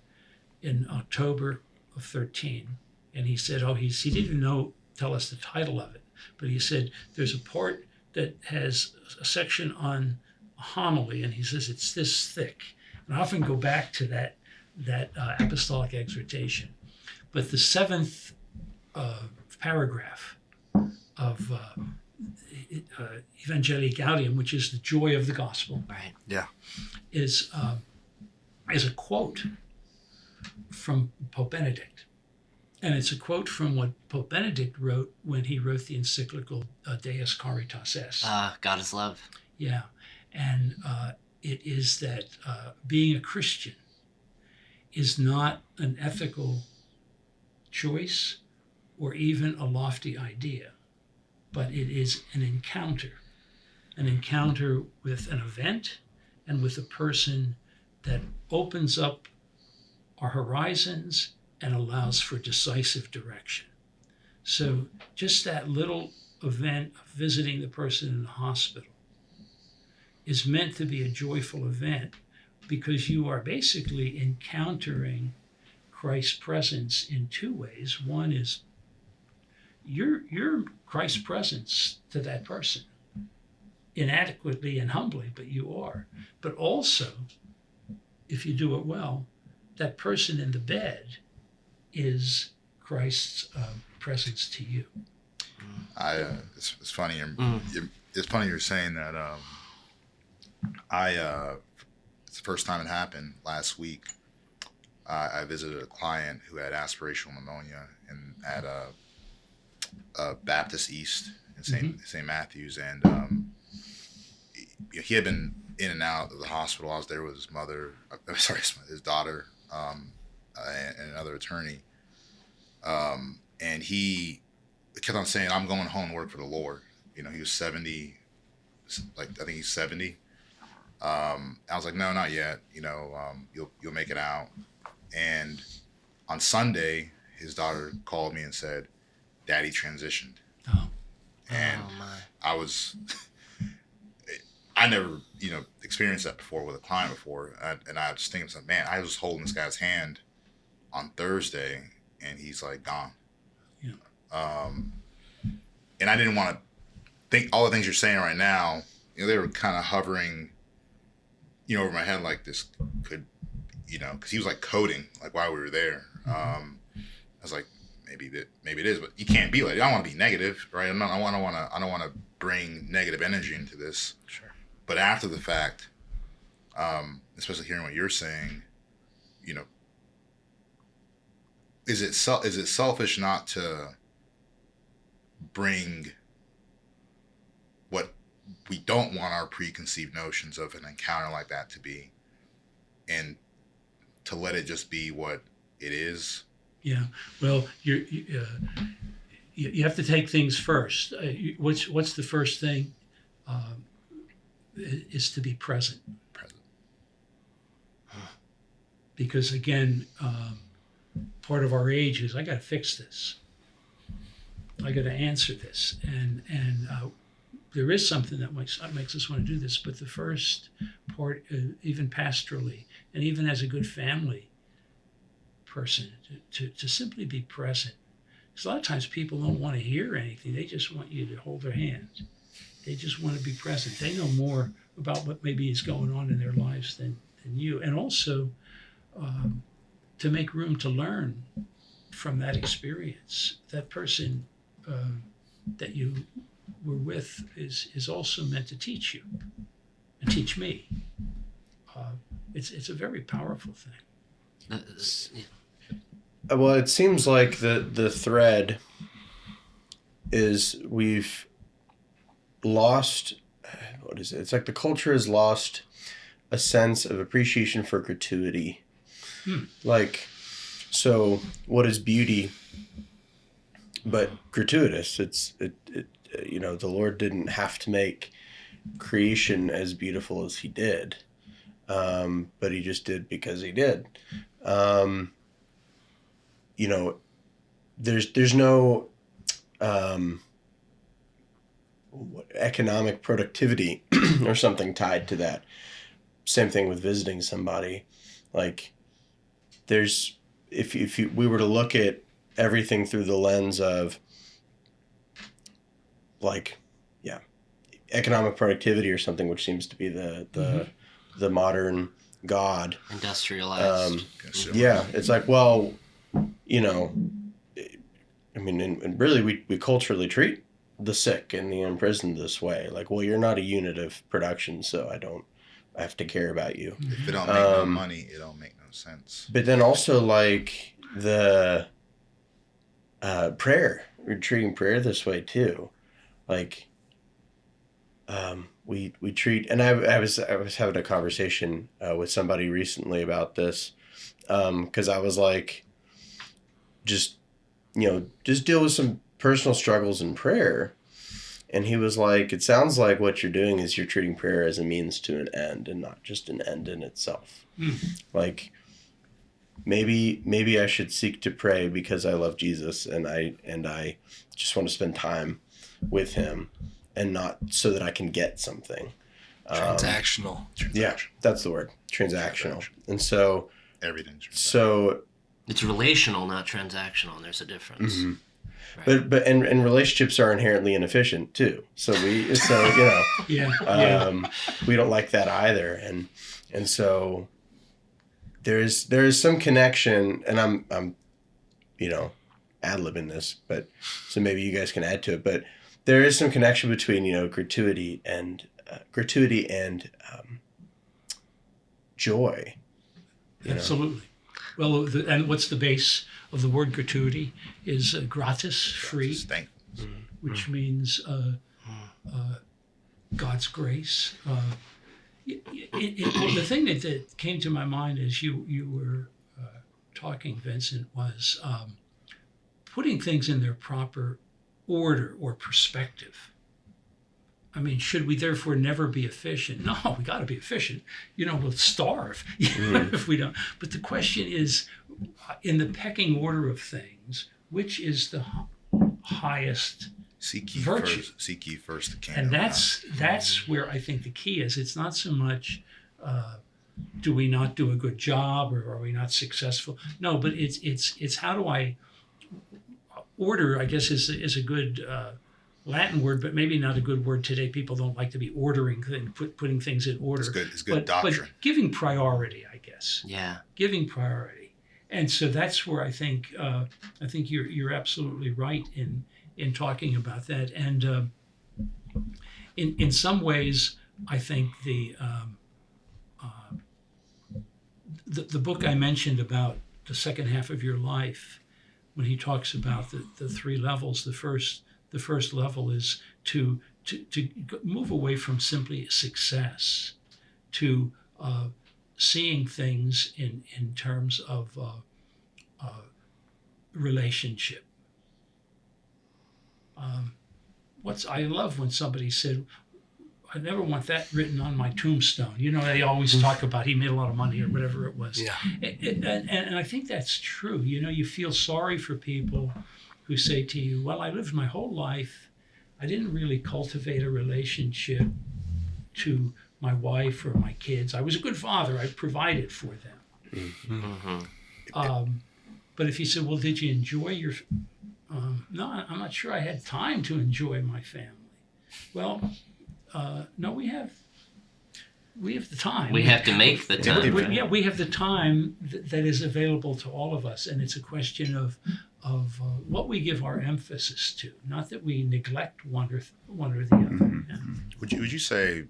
in October of 13. And he said, he didn't even tell us the title of it, but he said, there's a part that has a section on a homily, and he says, it's this thick. And I often go back to that apostolic exhortation. But the 7th paragraph of Evangelii Gaudium, which is the joy of the gospel, Right. Yeah. is a quote from Pope Benedict. And it's a quote from what Pope Benedict wrote when he wrote the encyclical Deus Caritas Est. God is love. Yeah. And it is that being a Christian is not an ethical choice or even a lofty idea, but it is an encounter with an event and with a person that opens up our horizons and allows for decisive direction. So just that little event of visiting the person in the hospital is meant to be a joyful event because you are basically encountering Christ's presence in 2 ways. One is you're Christ's presence to that person, inadequately and humbly, but you are. But also, if you do it well, that person in the bed is Christ's presence to you. It's funny. It's funny you're saying that. It's the first time it happened last week. I visited a client who had aspirational pneumonia and at a Baptist East in St. Matthews, and he had been in and out of the hospital. I was there with his mother, his daughter, and another attorney. And he kept on saying, "I'm going home to work for the Lord." He was 70, I think he's 70. I was like, "No, not yet. You'll make it out." And on Sunday, his daughter called me and said, "Daddy transitioned." Oh. And I never, experienced that before with a client before. And I was thinking, man, I was holding this guy's hand on Thursday and he's like gone. Yeah. And I didn't want to think all the things you're saying right now, they were kind of hovering, over my head like this could, because he was like coding, like while we were there. I was like, maybe it is, but you can't be like, I don't want to be negative, right? I don't want to bring negative energy into this. Sure. But after the fact, especially hearing what you're saying, you know, is it selfish not to bring what we don't want our preconceived notions of an encounter like that to be, and to let it just be what it is? Yeah. Well, you have to take things first. What's the first thing? Is to be present. Present. Because again, part of our age is I got to fix this. I got to answer this, and there is something that makes us want to do this. But the first part, even pastorally, and even as a good family person, to simply be present. Because a lot of times people don't want to hear anything; they just want you to hold their hand. They just want to be present. They know more about what maybe is going on in their lives than you, and also to make room to learn from that experience. That person that you were with is also meant to teach you and teach me. It's a very powerful thing. Well, it seems like the thread is we've lost, what is it? It's like the culture has lost a sense of appreciation for gratuity. Like, so what is beauty but gratuitous? It you know, the Lord didn't have to make creation as beautiful as he did, but he just did because he did. You know, there's no economic productivity or something tied to that. Same thing with visiting somebody. Like, there's, if we were to look at everything through the lens of, like, yeah, economic productivity or something, which seems to be the modern God. Industrialized. Yeah, it's like, well, you know, I mean, and really we culturally treat the sick and the imprisoned this way. Like, well, you're not a unit of production, so I have to care about you. If it don't make no money, it don't make no sense. But then also, like, the prayer, we're treating prayer this way too. Like, we treat, and I was having a conversation with somebody recently about this, because I was like, just deal with some personal struggles in prayer. And he was like, it sounds like what you're doing is you're treating prayer as a means to an end and not just an end in itself. Like, maybe I should seek to pray because I love Jesus and I just want to spend time with him, and not so that I can get something. Transactional. Yeah, that's the word. Transactional. And so Everything's transactional. So It's relational, not transactional, and there's a difference. Mm-hmm. Right. But relationships are inherently inefficient too. So you know, we don't like that either. And so there is some connection, and I'm ad-libbing this, but so maybe you guys can add to it. But there is some connection between gratuity and joy. Absolutely. Well, and what's the base of the word gratuity is gratis, free, which means God's grace. The thing that came to my mind as you were talking, Vincent, was putting things in their proper order or perspective. I mean, should we therefore never be efficient? No, we got to be efficient. We'll starve if we don't. But the question is, in the pecking order of things, which is the highest virtue? Seek ye first the kingdom. And that's where I think the key is. It's not so much do we not do a good job or are we not successful? No, but it's how do I order? I guess is a good Latin word, but maybe not a good word today. People don't like to be ordering things, putting things in order. It's good doctrine. But giving priority, I guess. Yeah. Giving priority, and so that's where I think you're absolutely right in talking about that. And in some ways, I think the book I mentioned about the second half of your life, when he talks about the three levels, the first level is to move away from simply success to seeing things in terms of relationship. I love when somebody said, I never want that written on my tombstone. You know, they always talk about he made a lot of money or whatever it was. Yeah. And I think that's true. You know, you feel sorry for people who say to you, well, I lived my whole life. I didn't really cultivate a relationship to my wife or my kids. I was a good father. I provided for them. Mm-hmm. But if you said, well, did you enjoy your... no, I'm not sure I had time to enjoy my family. Well, no, we have the time. We have to make the time. We have the time that is available to all of us, and it's a question of what we give our emphasis to. Not that we neglect one or the other. Mm-hmm. Yeah. Would you say?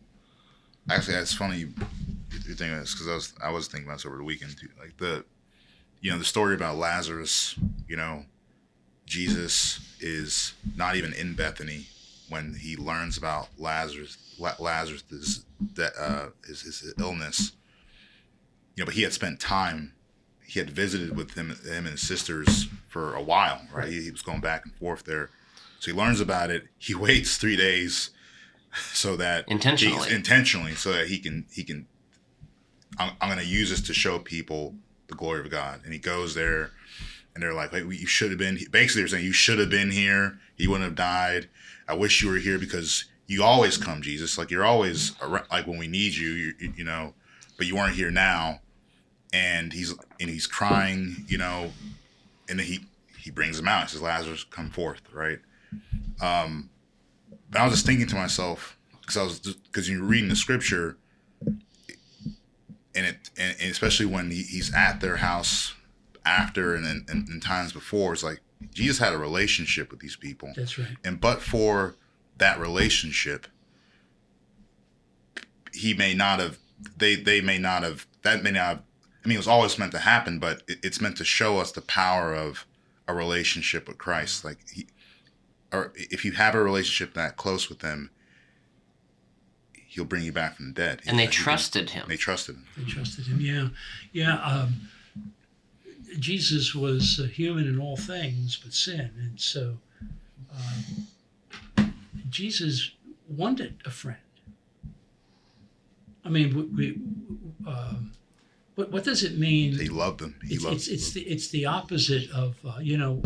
Actually, that's funny you're thinking this, because I was thinking about this over the weekend too. Like the story about Lazarus. You know, Jesus is not even in Bethany when he learns about Lazarus' illness. You know, but he had spent time. He had visited with him and his sisters for a while, right? He was going back and forth there. So he learns about it. He waits 3 days so that intentionally, so that he can. I'm going to use this to show people the glory of God. And he goes there, and they're like, "Hey, you should have been." Basically, they're saying, "You should have been here. He wouldn't have died. I wish you were here because you always come, Jesus. Like you're always around, like when we need you, you know, but you weren't here now." And he's crying, you know, and then he brings him out. He says, "Lazarus, come forth," right? But I was just thinking to myself, because you're reading the scripture, and especially when he's at their house after and times before, it's like Jesus had a relationship with these people. That's right. And but for that relationship, he may not have. They may not have. That may not have. I mean, it was always meant to happen, but it's meant to show us the power of a relationship with Christ. Like or if you have a relationship that close with him, he'll bring you back from the dead. And they trusted him. They trusted him. They trusted him. Yeah. Jesus was human in all things but sin, and so Jesus wanted a friend. I mean, what does it mean? He loved them. It's the opposite of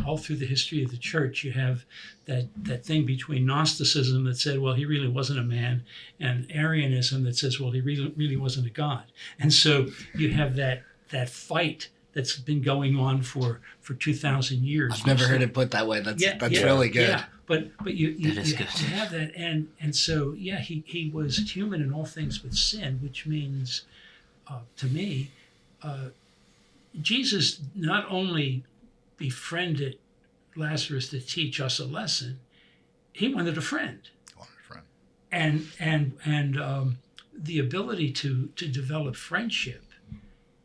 all through the history of the church. You have that thing between Gnosticism that said, well, he really wasn't a man, and Arianism that says, well, he really wasn't a god. And so you have that fight that's been going on for 2,000 years. I've never heard it put that way. That's really good. Yeah, but you good. have that, and so he was human in all things but sin, which means to me, Jesus not only befriended Lazarus to teach us a lesson, he wanted a friend. And the ability to develop friendship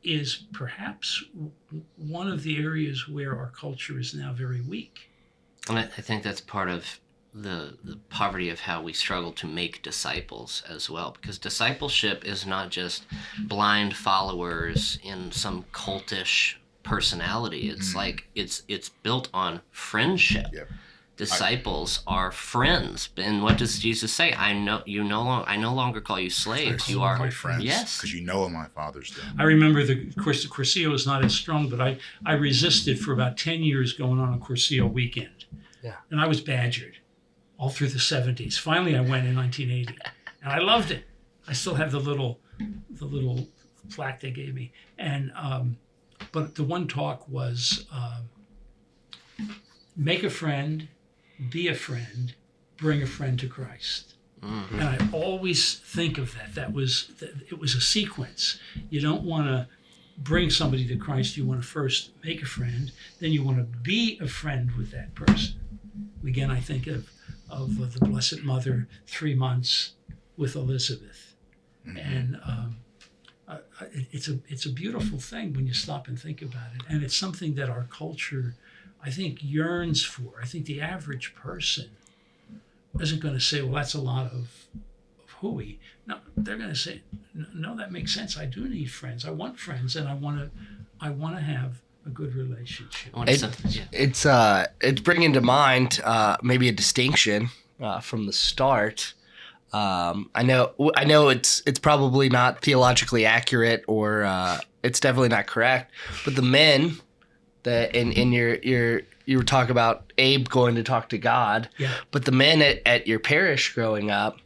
is perhaps one of the areas where our culture is now very weak. And I think that's part of the poverty of how we struggle to make disciples as well, because discipleship is not just blind followers in some cultish personality. It's like it's built on friendship. Yep. Disciples are friends. And what does Jesus say? I no longer call you slaves. You are my friends. Yes. Because you know what my Father's doing. I remember the Curcio is not as strong, but I resisted for about 10 years going on a Curcio weekend. Yeah. And I was badgered all through the 70s. Finally, I went in 1980, and I loved it. I still have the little plaque they gave me. And but the one talk was make a friend, be a friend, bring a friend to Christ. Mm-hmm. And I always think of that. It was a sequence. You don't want to bring somebody to Christ. You want to first make a friend, then you want to be a friend with that person. Again, I think of the Blessed Mother, 3 months with Elizabeth. Mm-hmm. And it's a beautiful thing when you stop and think about it, and it's something that our culture, I think, yearns for. I think the average person isn't going to say, "Well, that's a lot of hooey." No, they're going to say, "No, that makes sense. I do need friends. I want friends, and I want to have a good relationship." It's bringing to mind maybe a distinction from the start. I know it's probably not theologically accurate, or it's definitely not correct. But the men that in you were talking about Abe going to talk to God, Yeah. but the men at your parish growing up,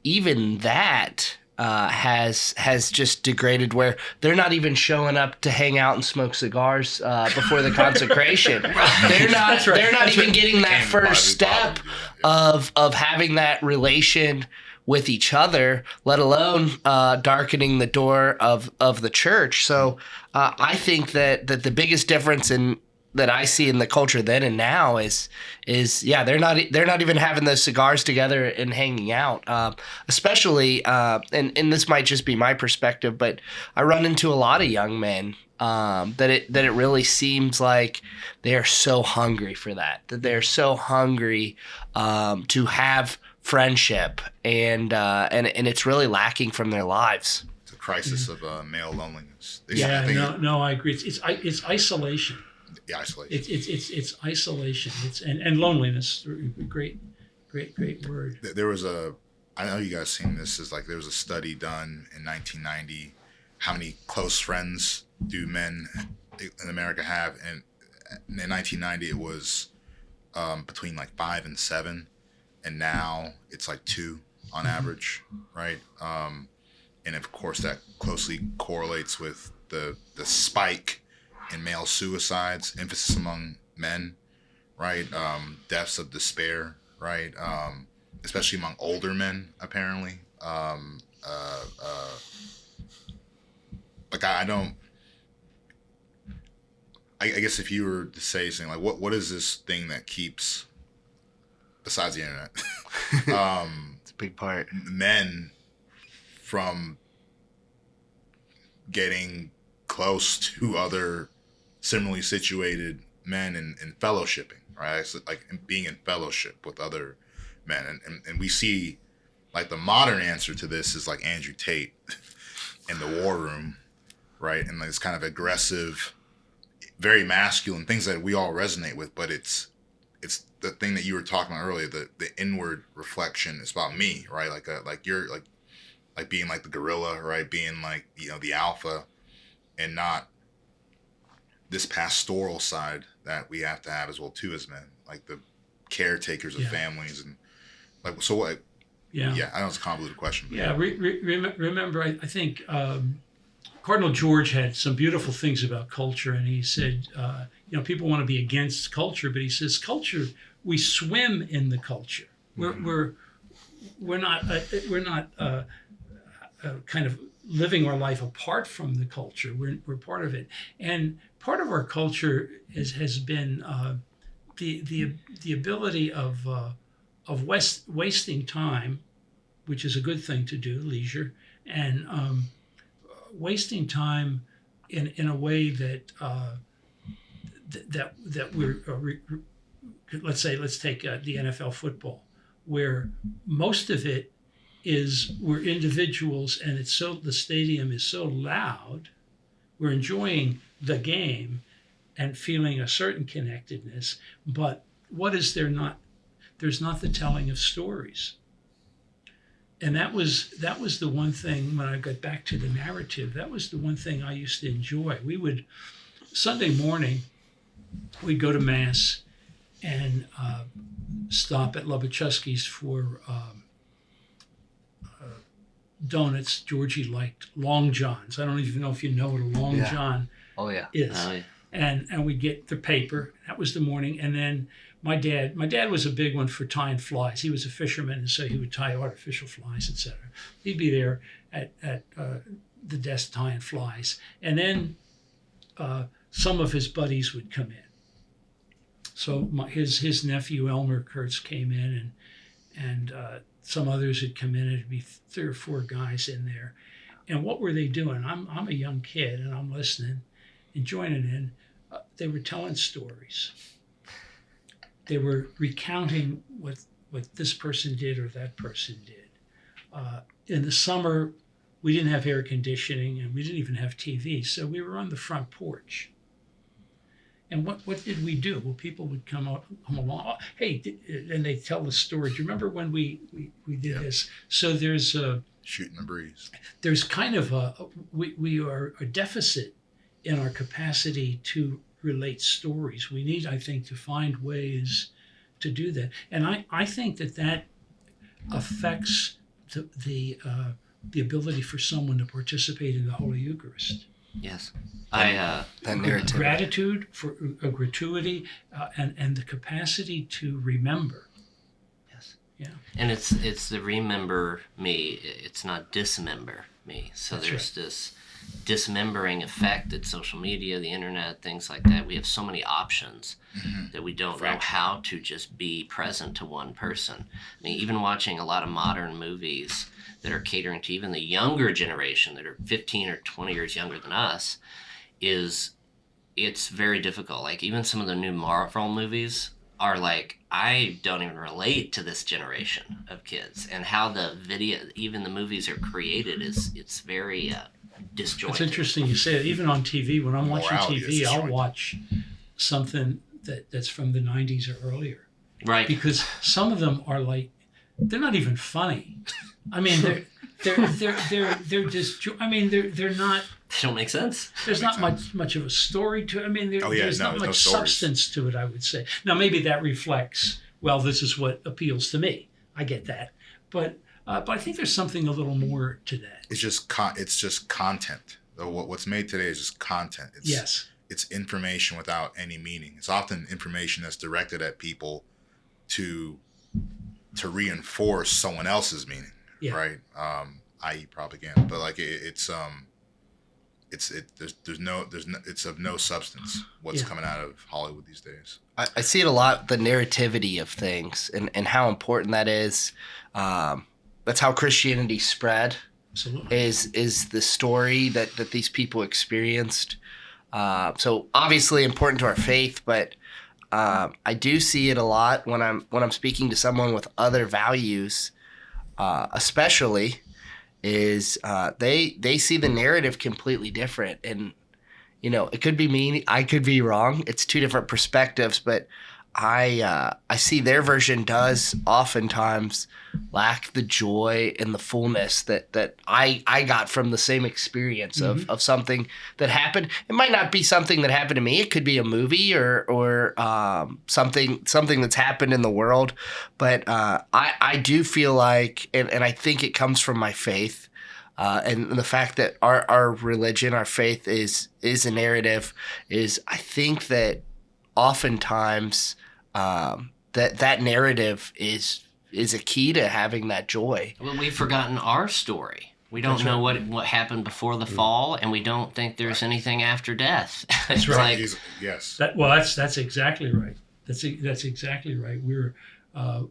even that has just degraded, where they're not even showing up to hang out and smoke cigars before the consecration. They're not. They're not even getting that first step of having that relation with each other, let alone darkening the door of the church. So I think that the biggest difference that I see in the culture then and now is they're not even having those cigars together and hanging out, especially and this might just be my perspective, but I run into a lot of young men that it really seems like they are so hungry for that they're so hungry to have friendship, and it's really lacking from their lives. It's a crisis of male loneliness. I agree. It's isolation. Yeah, isolation. It's isolation. And loneliness. Great word. There was I know you guys seen this. Is like there was a study done in 1990. How many close friends do men in America have? And in 1990, it was between like 5 and 7, and now it's like 2 on average, right? And of course, that closely correlates with the spike in male suicides, emphasis among men, right? Deaths of despair, right? Especially among older men, apparently. Like I guess if you were to say something like, what is this thing that keeps, besides the internet, It's a big part. men from getting close to other similarly situated men and fellowshipping, right? So like being in fellowship with other men. And we see like the modern answer to this is like Andrew Tate in the War Room, right? And like this kind of aggressive, very masculine things that we all resonate with, but it's the thing that you were talking about earlier, the inward reflection. It's about me, right? Like you're like being like the gorilla, right? Being like, the alpha, and not this pastoral side that we have to have as well too as men, like the caretakers of families, and like, so what? Yeah, I know it's a convoluted question. Yeah, remember, I think Cardinal George had some beautiful things about culture, and he said, people want to be against culture, but he says culture, we swim in the culture. We're not kind of living our life apart from the culture. We're part of it, and part of our culture has been the ability of wasting time, which is a good thing to do, leisure, and wasting time in a way that we're let's take the NFL football, where most of it is we're individuals, and the stadium is so loud, we're enjoying the game and feeling a certain connectedness, but what is there not? There's not the telling of stories. And that was the one thing, when I got back to the narrative, that was the one thing I used to enjoy. We would, Sunday morning, we'd go to Mass and stop at Lobachevsky's for donuts. Georgie liked Long Johns. I don't even know if you know what a Long John is. Oh, yeah. And we'd get the paper. That was the morning. And then my dad was a big one for tying flies. He was a fisherman, and so he would tie artificial flies, etc. He'd be there at the desk tying flies. And then some of his buddies would come in. So his nephew Elmer Kurtz came in, and some others had come in. It'd be 3 or 4 guys in there, And what were they doing? I'm a young kid and I'm listening and joining in. They were telling stories. They were recounting what this person did or that person did. In the summer, we didn't have air conditioning and we didn't even have TV, so we were on the front porch. And what did we do? Well, people would come along. Oh, hey, and they tell the story. Do you remember when we did this? So there's shooting the breeze. There's kind of we are a deficit in our capacity to relate stories. We need, I think, to find ways to do that. And I think that affects the ability for someone to participate in the Holy Eucharist. Yes. That narrative. Gratitude for a gratuity and the capacity to remember. Yes. Yeah. And it's the remember me. It's not dismember me. So That's there's right. this dismembering effect that social media, the internet, things like that. We have so many options that we don't know how to just be present to one person. I mean, even watching a lot of modern movies that are catering to even the younger generation that are 15 or 20 years younger than us, it's very difficult. Like even some of the new Marvel movies are like, I don't even relate to this generation of kids, and how the video, even the movies are created it's very disjointed. It's interesting you say it. Even on TV, when I'm watching Morality is TV, I'll disjointed. watch something that's from the 90s or earlier. Right. Because some of them are like, they're not even funny. I mean, they're just, I mean, they're not, They don't make sense. there's That not makes much of a story to it. I mean, there's there's not no much stories. substance to it, I would say. Now, maybe that reflects, well, this is what appeals to me. I get that. But I think there's something a little more to that. It's just content. What's made today is just content. Yes. It's information without any meaning. It's often information that's directed at people to reinforce someone else's meaning, Yeah. right? I.e. propaganda. But like it's of no substance what's Yeah. coming out of Hollywood these days. I see it a lot, the narrativity of things and how important that is. That's how Christianity spread, Absolutely. is the story that these people experienced. So obviously important to our faith, but I do see it a lot when I'm speaking to someone with other values, especially is they see the narrative completely different. And it could be me, I could be wrong. It's two different perspectives, but I see their version does oftentimes lack the joy and the fullness that I got from the same experience of something that happened. It might not be something that happened to me. It could be a movie or something that's happened in the world. But I do feel like, and I think it comes from my faith, and the fact that our religion, our faith is a narrative, is I think that oftentimes that narrative is a key to having that joy. Well, we've forgotten our story. We don't know what happened before the fall, and we don't think there's anything after death. It's right. like, Yes. That's exactly right. That's exactly right. We're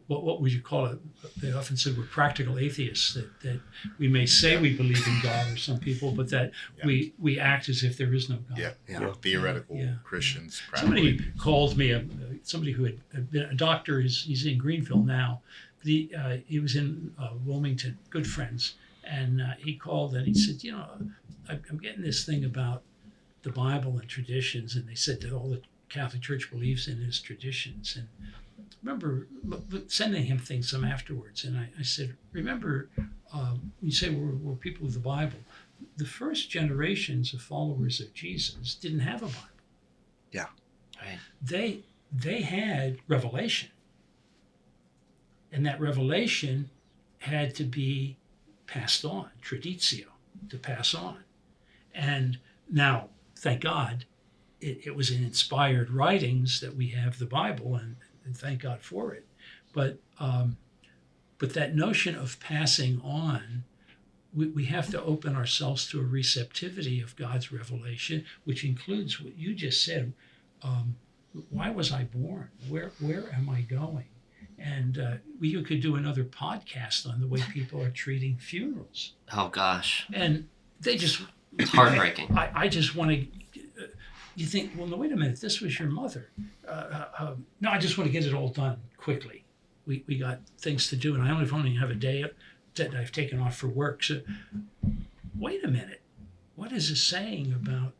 what would you call it? They often said we're practical atheists. That we may say we believe in God, or some people, but that we act as if there is no God. Yeah. Theoretical Yeah. Christians. Somebody called me, somebody who had been a doctor. He's in Greenville now. But he was in Wilmington, good friends, and he called and he said, I'm getting this thing about the Bible and traditions, and they said that all the Catholic Church believes in is traditions. And I remember sending him some afterwards, and I said, remember, you say we're people of the Bible. The first generations of followers of Jesus didn't have a Bible. Yeah. right. They had revelation, and that revelation had to be passed on, traditio, to pass on. And now, thank God, it was in inspired writings that we have the Bible, and thank God for it. But that notion of passing on, we have to open ourselves to a receptivity of God's revelation, which includes what you just said. Why was I born? Where am I going? And you could do another podcast on the way people are treating funerals. Oh gosh. And they just It's heartbreaking. I just want to. You think, well, no, wait a minute. This was your mother. No, I just want to get it all done quickly. We got things to do, and I only have a day that I've taken off for work. So, wait a minute. What is this saying about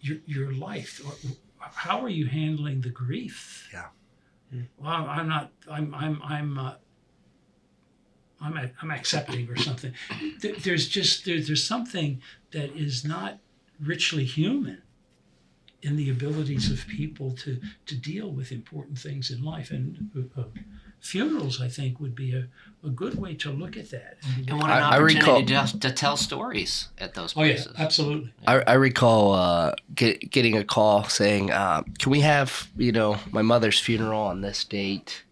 your life? How are you handling the grief? Yeah. Well, I'm not. I'm accepting or something. There's something that is not richly human in the abilities of people to deal with important things in life. And funerals, I think, would be a good way to look at that. And what an opportunity to tell stories at those places. Oh, yeah, absolutely. I recall getting a call saying, can we have, my mother's funeral on this date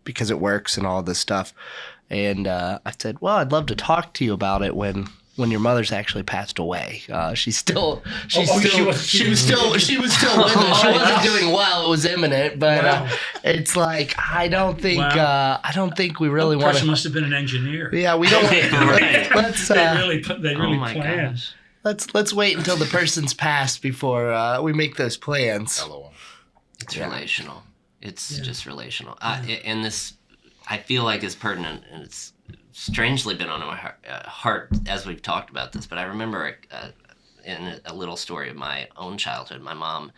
because it works and all this stuff. And I said, well, I'd love to talk to you about it when your mother's actually passed away. She was still living. She wasn't doing well. It was imminent, but it's like I don't think we really want to. Person must have been an engineer. Yeah, we don't. Let's. They really planned. Let's wait until the person's passed before we make those plans. LOL. It's relational. It's just relational. And this, I feel like, is pertinent, and it's strangely been on my heart as we've talked about this. But I remember in a little story of my own childhood, my mom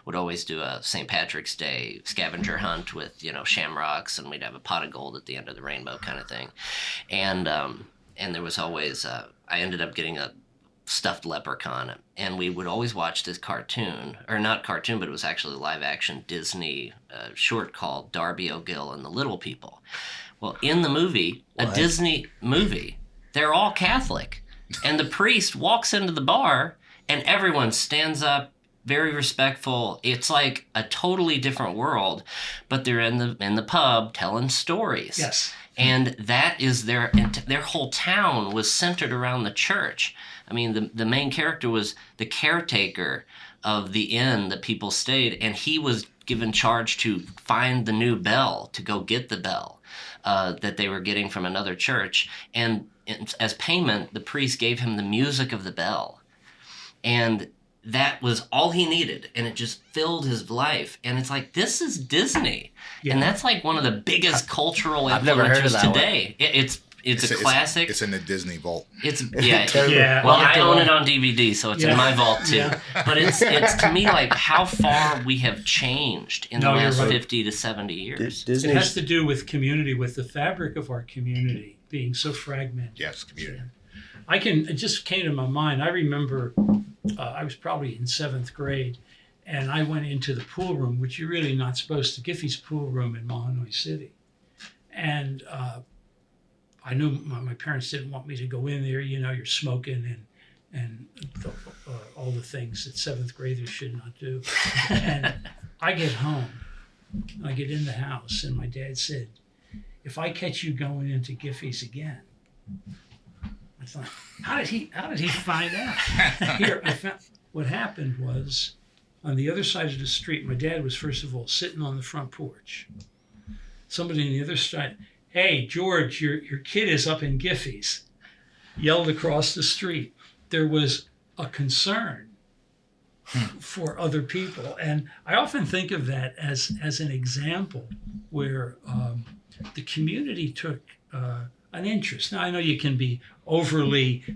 would always do a St. Patrick's Day scavenger hunt with shamrocks, and we'd have a pot of gold at the end of the rainbow kind of thing. And there was always I ended up getting a stuffed leprechaun, and we would always watch this cartoon, or not cartoon, but it was actually a live action Disney short called Darby O'Gill and the Little People. Well, in the movie, a Disney movie, they're all Catholic, and the priest walks into the bar and everyone stands up, very respectful. It's like a totally different world, but they're in the pub telling stories. Yes. And that is their whole town was centered around the church. I mean, the main character was the caretaker of the inn that people stayed, and he was given charge to find the new bell, to go get the bell that they were getting from another church. And as payment, the priest gave him the music of the bell. And that was all he needed, and it just filled his life. And it's like, this is Disney. Yeah. And that's like one of the biggest cultural influencers today. It's a classic. It's in the Disney vault. Yeah. Well, I own it on DVD, so it's in my vault too. Yeah. But it's to me like how far we have changed in the last 50 to 70 years. It has to do with community, with the fabric of our community being so fragmented. Yes, community. It just came to my mind. I remember I was probably in 7th grade, and I went into the pool room, which you're really not supposed to, Giffey's pool room in Mahanoy City. And I knew my parents didn't want me to go in there. You're smoking and all the things that 7th graders should not do. And I get home, I get in the house, and my dad said, "If I catch you going into Giffey's again," I thought, how did he find out? What happened was, on the other side of the street, my dad was first of all sitting on the front porch. Somebody on the other side, "Hey, George, your kid is up in Giffey's," yelled across the street. There was a concern for other people. And I often think of that as an example where the community took an interest. Now, I know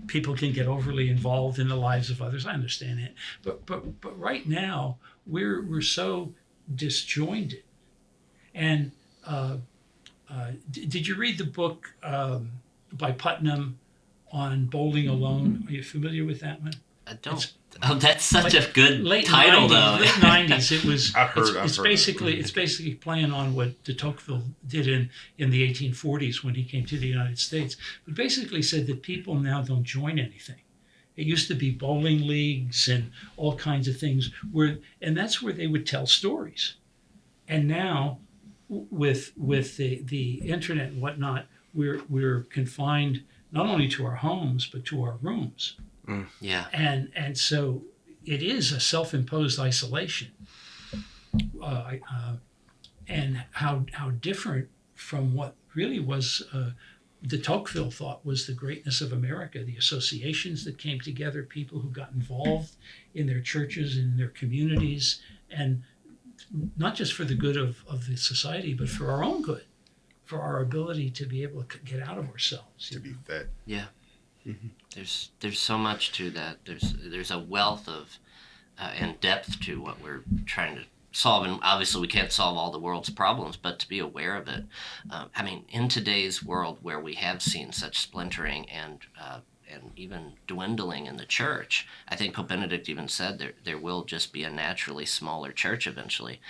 people can get overly involved in the lives of others. I understand it. But right now, we're so disjointed. And did you read the book by Putnam on Bowling Alone? Are you familiar with that one? I don't. That's such a good late title, 90s, though. Late 90s. It was. It's basically playing on what de Tocqueville did in the 1840s when he came to the United States. But basically said that people now don't join anything. It used to be bowling leagues and all kinds of things and that's where they would tell stories. And now, with the internet and whatnot, we're confined not only to our homes but to our rooms. Yeah. And so it is a self-imposed isolation, and how different from what really was de Tocqueville thought was the greatness of America, the associations that came together, people who got involved in their churches, in their communities, and not just for the good of the society, but for our own good, for our ability to be able to get out of ourselves. To be fed. Yeah. There's so much to that. There's a wealth of and depth to what we're trying to solve, and obviously we can't solve all the world's problems, but to be aware of it. In today's world where we have seen such splintering and even dwindling in the church, I think Pope Benedict even said there will just be a naturally smaller church eventually.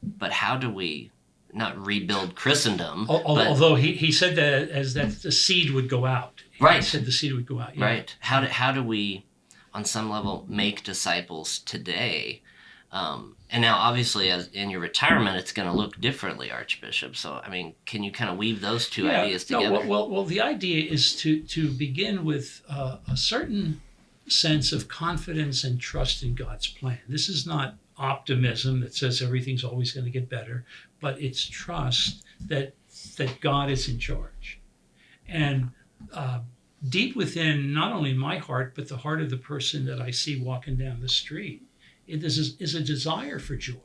But how do we not rebuild Christendom? Although he said that as that the seed would go out. Right. He said the seed would go out. Yeah. Right. How do we, on some level, make disciples today? And now, obviously, as in your retirement, it's going to look differently, Archbishop. So, can you kind of weave those two ideas together? No, well, the idea is to begin with a certain sense of confidence and trust in God's plan. This is not optimism that says everything's always going to get better, but it's trust that God is in charge. And deep within not only my heart, but the heart of the person that I see walking down the street, it is a desire for joy.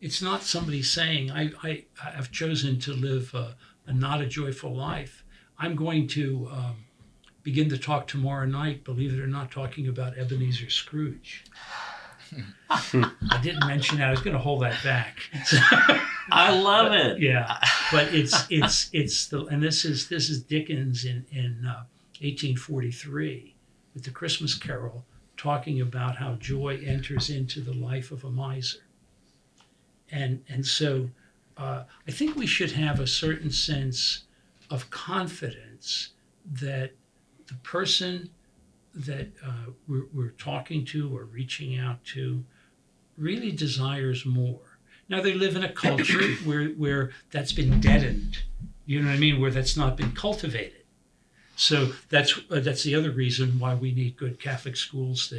It's not somebody saying, I've chosen to live a not a joyful life. I'm going to begin to talk tomorrow night, believe it or not, talking about Ebenezer Scrooge. I didn't mention that. I was going to hold that back. I love it. Yeah, but it's and this is Dickens in 1843 with the Christmas Carol, talking about how joy enters into the life of a miser. And so I think we should have a certain sense of confidence that the person that we're talking to or reaching out to really desires more. Now, they live in a culture where that's been deadened, you know what I mean, where that's not been cultivated. So that's the other reason why we need good Catholic schools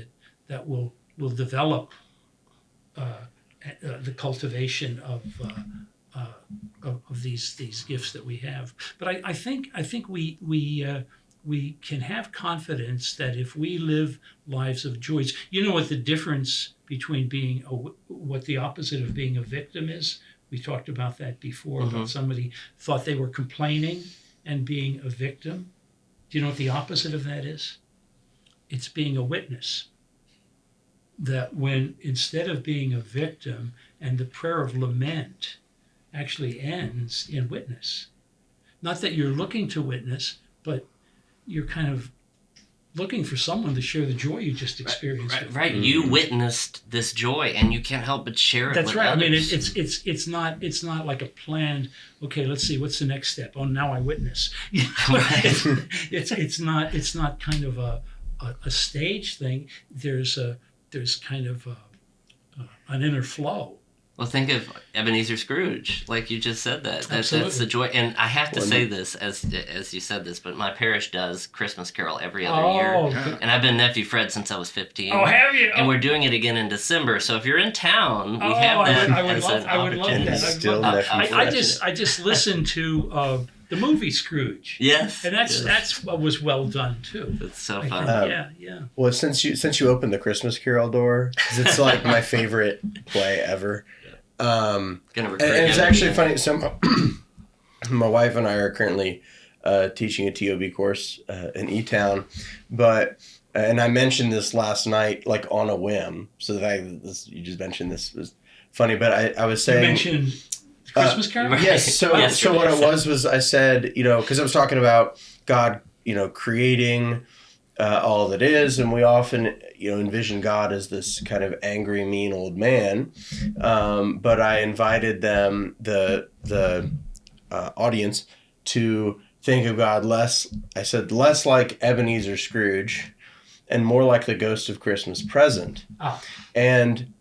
that will develop the cultivation of these gifts that we have. But I think we can have confidence that if we live lives of joys, you know what the difference between what the opposite of being a victim is? We talked about that before, about somebody thought they were complaining and being a victim. Do you know what the opposite of that is? It's being a witness. That when instead of being a victim, and the prayer of lament actually ends in witness. Not that you're looking to witness, but you're kind of looking for someone to share the joy you just experienced. Right. You witnessed this joy, and you can't help but share it. That's with right. others. It's not like a planned. Okay, let's see, what's the next step? Oh, now I witness. It's not kind of a stage thing. There's kind of an inner flow. Well, think of Ebenezer Scrooge, like you just said that. That's the joy. And I have to say this, as you said this, but my parish does Christmas Carol every other year. And I've been Nephew Fred since I was 15. Oh, have you? And we're doing it again in December. So if you're in town, we have that as an opportunity. I just listened to the movie Scrooge. Yes. And that's what was well done, too. It's so fun. Yeah. Well, since you opened the Christmas Carol door, 'cause it's like my favorite play ever. And it's actually funny. So my wife and I are currently teaching a TOB course in E-Town, and I mentioned this last night, like on a whim. So you just mentioned this was funny, but I was saying you mentioned Christmas Carol. Yes. So what it was I said, because I was talking about God, creating all that is, and we often envision God as this kind of angry, mean old man. But I invited them, the audience, to think of God less like Ebenezer Scrooge and more like the ghost of Christmas Present. And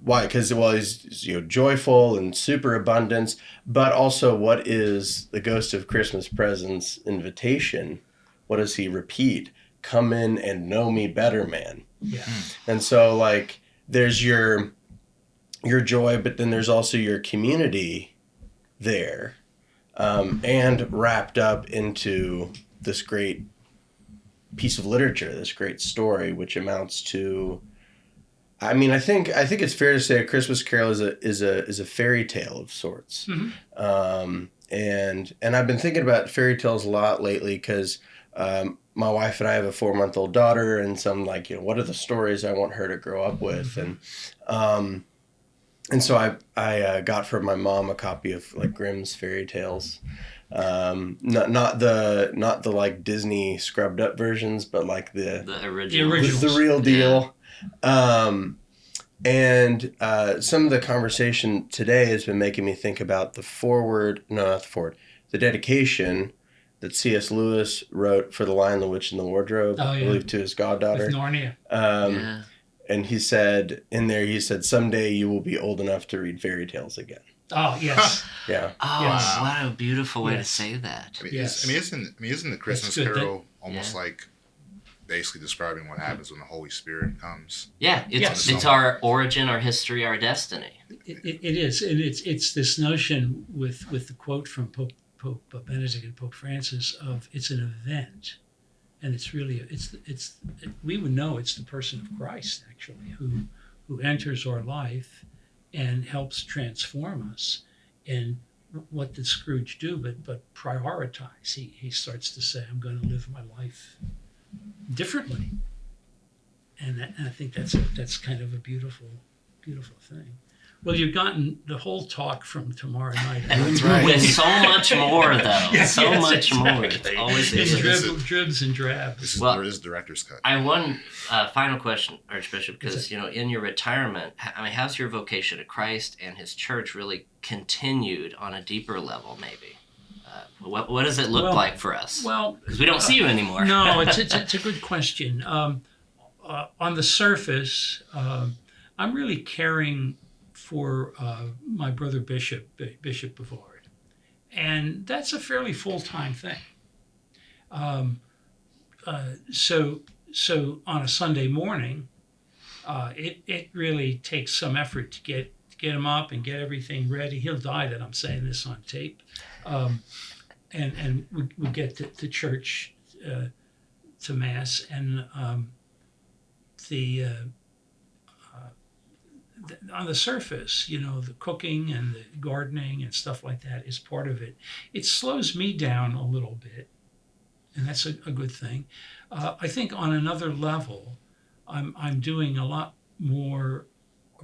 why? Because he's joyful and super abundance, but also what is the ghost of Christmas Present's invitation? What does he repeat? Come in and know me better, man. Yeah. And so there's your joy, but then there's also your community there. and wrapped up into this great piece of literature, this great story, which amounts to, I mean, I think it's fair to say A Christmas Carol is a fairy tale of sorts. And I've been thinking about fairy tales a lot lately because my wife and I have a 4-month-old daughter, and so I'm like, what are the stories I want her to grow up with? And so I got from my mom a copy of like Grimm's fairy tales. Not the like Disney scrubbed up versions, but like the originals. The real deal. Yeah. Some of the conversation today has been making me think about the dedication that C.S. Lewis wrote for The Lion, the Witch, and the Wardrobe, I believe to his goddaughter. With Narnia. And he said, someday you will be old enough to read fairy tales again. Oh, yes. Yeah. Oh, yes. what a beautiful way to say that. I mean, Yes. isn't the Christmas Carol almost like basically describing what happens when the Holy Spirit comes? Yeah, it's our origin, our history, our destiny. It is, and it's this notion with the quote from Pope Benedict and Pope Francis of it's an event, and it's really we would know it's the person of Christ actually who enters our life and helps transform us. And what did Scrooge do but prioritize? He starts to say, I'm going to live my life differently, and I think that's kind of a beautiful thing. Well, you've gotten the whole talk from tomorrow night. That's right. With so much more, though. Much more. Exactly. It's always dribs and drabs. This is director's cut. I one final question, Archbishop, because in your retirement, I mean, how's your vocation to Christ and His Church really continued on a deeper level? Maybe. What does it look like for us? Well, because we don't see you anymore. No, it's a good question. On the surface, I'm really caring for my brother Bishop Bavard, and that's a fairly full-time thing. So on a Sunday morning, it really takes some effort to get him up and get everything ready. He'll die that I'm saying this on tape, and we get to church to Mass, and on the surface, the cooking and the gardening and stuff like that is part of it. It slows me down a little bit, and that's a good thing. I think on another level, I'm doing a lot more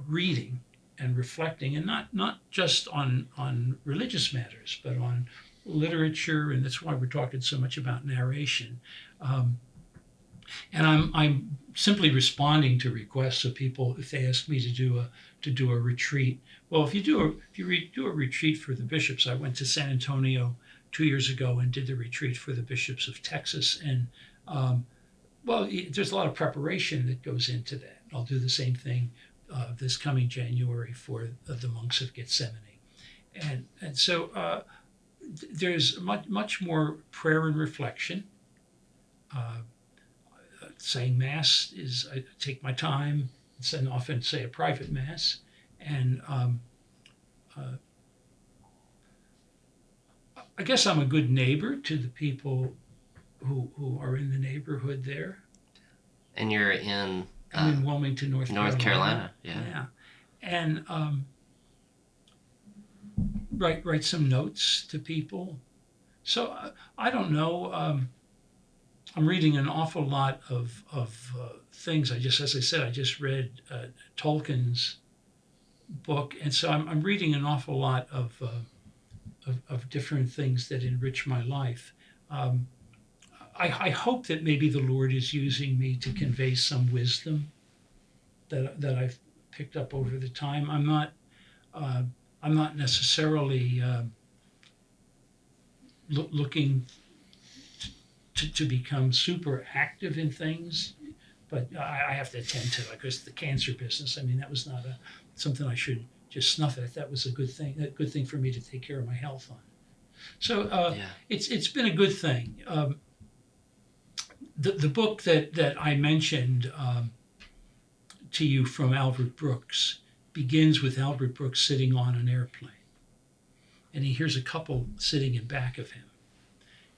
reading and reflecting, and not just on religious matters, but on literature, and that's why we're talking so much about narration. And I'm simply responding to requests of people if they ask me to do a retreat. Well, if you do a retreat for the bishops, I went to San Antonio 2 years ago and did the retreat for the bishops of Texas, and there's a lot of preparation that goes into that. I'll do the same thing this coming January for the monks of Gethsemane, and so there's much more prayer and reflection. Saying Mass I take my time, and often say a private Mass, and I guess I'm a good neighbor to the people who are in the neighborhood there. And you're in... I'm in Wilmington, North Carolina. Yeah. And write some notes to people. So I don't know. I'm reading an awful lot of things. As I said, I just read Tolkien's book, and so I'm reading an awful lot of different things that enrich my life. I hope that maybe the Lord is using me to convey some wisdom that I've picked up over the time. I'm not necessarily looking to become super active in things, but I have to attend to, like, the cancer business. I mean, that was not something I should just snuff at. That was a good thing for me to take care of my health on. So it's been a good thing. The book that I mentioned to you from Albert Brooks begins with Albert Brooks sitting on an airplane. and he hears a couple sitting in back of him.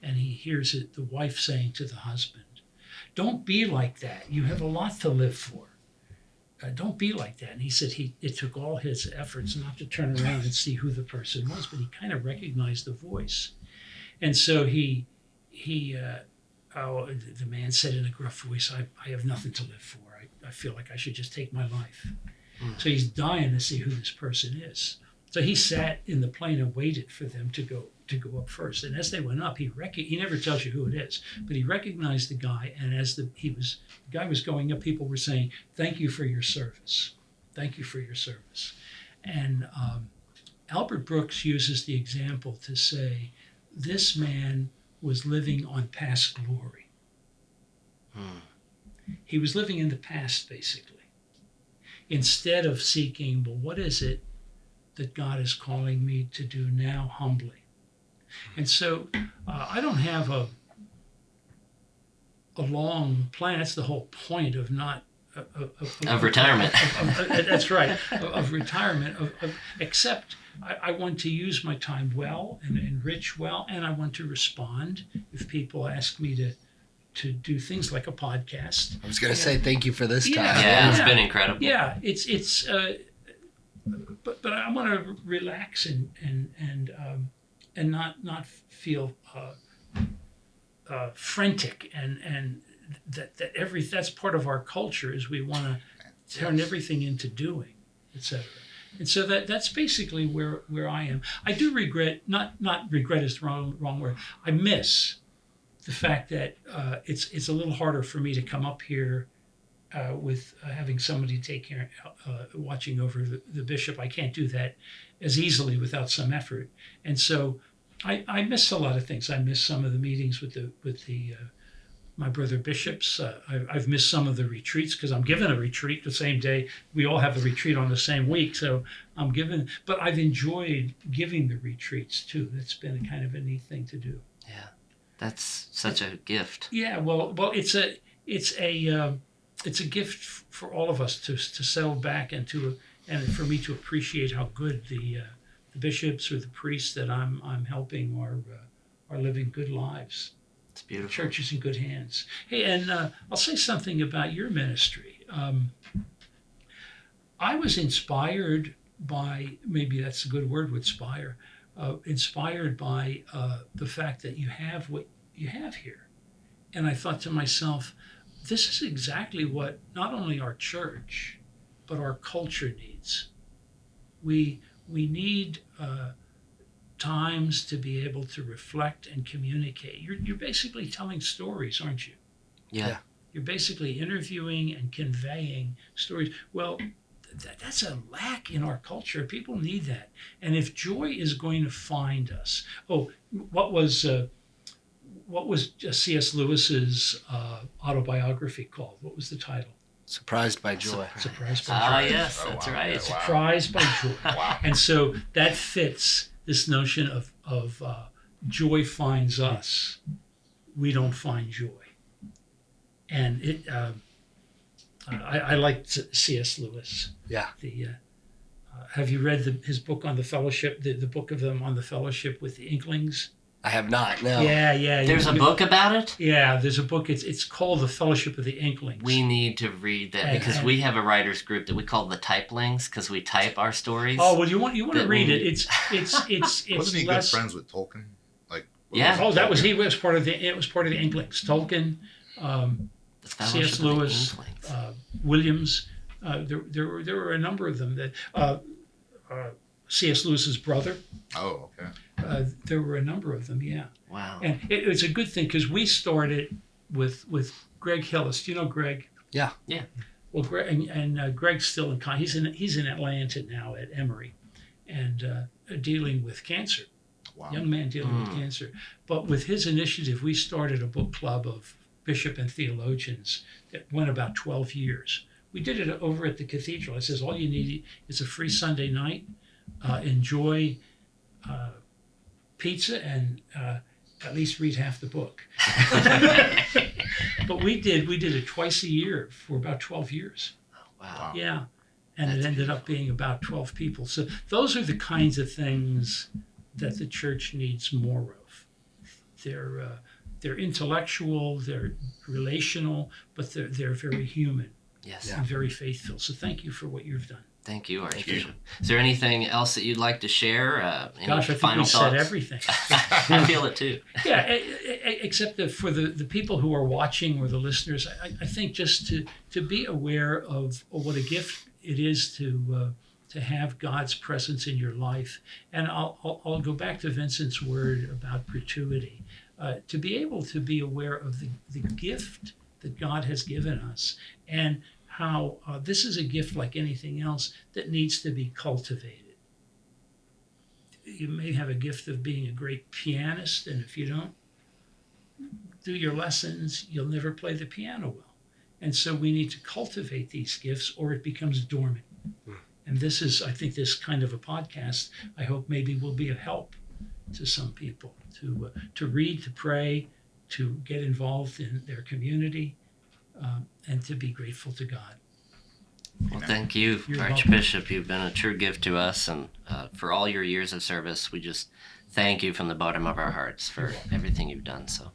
And he hears the wife saying to the husband, "Don't be like that. You have a lot to live for. Don't be like that." And he said it took all his efforts not to turn around and see who the person was, but he kind of recognized the voice. And so the man said in a gruff voice, I have nothing to live for. I feel like I should just take my life. So he's dying to see who this person is. So he sat in the plane and waited for them to go up first. And as they went up, he never tells you who it is, but he recognized the guy. And as the guy was going up, people were saying, "Thank you for your service. Thank you for your service." And Albert Brooks uses the example to say, this man was living on past glory. He was living in the past, basically, instead of seeking, well, what is it that God is calling me to do now humbly? And so I don't have a long plan. That's the whole point of not Of retirement. That's right, of retirement, except I want to use my time well and enrich well, and I want to respond if people ask me to do things like a podcast. I was going to say thank you for this time. Yeah, it's been incredible. Yeah, it's but I want to relax and not feel frantic and that's part of our culture is we want to turn everything into doing, etc. And so that's basically where I am. I do regret, not regret is the wrong word. I miss the fact that it's a little harder for me to come up here with having somebody take care, watching over the bishop. I can't do that as easily without some effort. And so I miss a lot of things. I miss some of the meetings with my brother bishops. I've missed some of the retreats because I'm given a retreat the same day. We all have a retreat on the same week, so but I've enjoyed giving the retreats too. That's been kind of a neat thing to do. Yeah, that's such a gift. Yeah, well, it's a gift for all of us to settle back and for me to appreciate how good the bishops or the priests that I'm helping are living good lives. It's beautiful. Church is in good hands. Hey, and I'll say something about your ministry. I was inspired by, maybe that's a good word, inspired by the fact that you have what you have here. And I thought to myself, this is exactly what not only our church, but our culture needs. We need times to be able to reflect and communicate. You're basically telling stories, aren't you? Yeah. You're basically interviewing and conveying stories. Well, that's a lack in our culture. People need that. And if joy is going to find us, what was C.S. Lewis's autobiography called? What was the title? Surprised by Joy. Surprised by Joy. Ah, yes, that's right. Yeah, wow. Surprised by Joy. Wow. And so that fits this notion of joy finds us. We don't find joy. And I like C.S. Lewis. Yeah. Have you read his book on the fellowship, the book of them on the fellowship with the Inklings? I have not, no. Yeah. There's a book about it? Yeah, there's a book. It's called The Fellowship of the Inklings. We need to read that because we have a writers group that we call the Typelings because we type our stories. Oh, well, you want to read it. It's Wasn't he good friends with Tolkien? Yeah. Oh, he was part of the Inklings. Tolkien, C.S. Lewis, Williams. There were a number of them that C.S. Lewis's brother. Oh, okay. There were a number of them, yeah. Wow. And it's a good thing because we started with Greg Hillis. Do you know Greg? Yeah. Yeah. Well, Greg and Greg's still in he's in Atlanta now at Emory, and dealing with cancer. Wow. Young man dealing with cancer. But with his initiative, we started a book club of bishop and theologians that went about 12 years. We did it over at the cathedral. It says all you need is a free Sunday night. Enjoy pizza and at least read half the book. But we did it twice a year for about 12 years. Wow. Yeah. And it ended up being about 12 people. So those are the kinds of things that the church needs more of. They're intellectual, they're relational, but they're very human Yes. and very faithful. So thank you for what you've done. Thank you, Archbishop. Is there anything else that you'd like to share? Any Gosh, I think final we thoughts? said everything. I feel it too. Yeah, except that for the people who are watching or the listeners, I think just to be aware of what a gift it is to have God's presence in your life. And I'll go back to Vincent's word about gratuity. To be able to be aware of the gift that God has given us, and how this is a gift like anything else that needs to be cultivated. You may have a gift of being a great pianist, and if you don't do your lessons, you'll never play the piano well. And so we need to cultivate these gifts, or it becomes dormant. And this is, I think, this kind of a podcast, I hope maybe will be a help to some people to read, to pray, to get involved in their community, and to be grateful to God. Well, thank you, You're Archbishop. You've been a true gift to us, and for all your years of service, we just thank you from the bottom of our hearts for everything you've done. So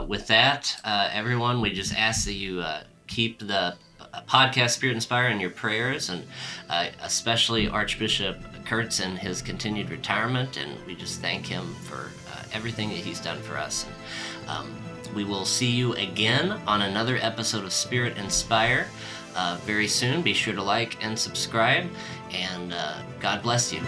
with that, everyone, we just ask that you keep the podcast Spirit Inspire in your prayers, and especially Archbishop Kurtz in his continued retirement, and we just thank him for everything that he's done for us. And, we will see you again on another episode of Spirit Inspire very soon. Be sure to like and subscribe, and God bless you.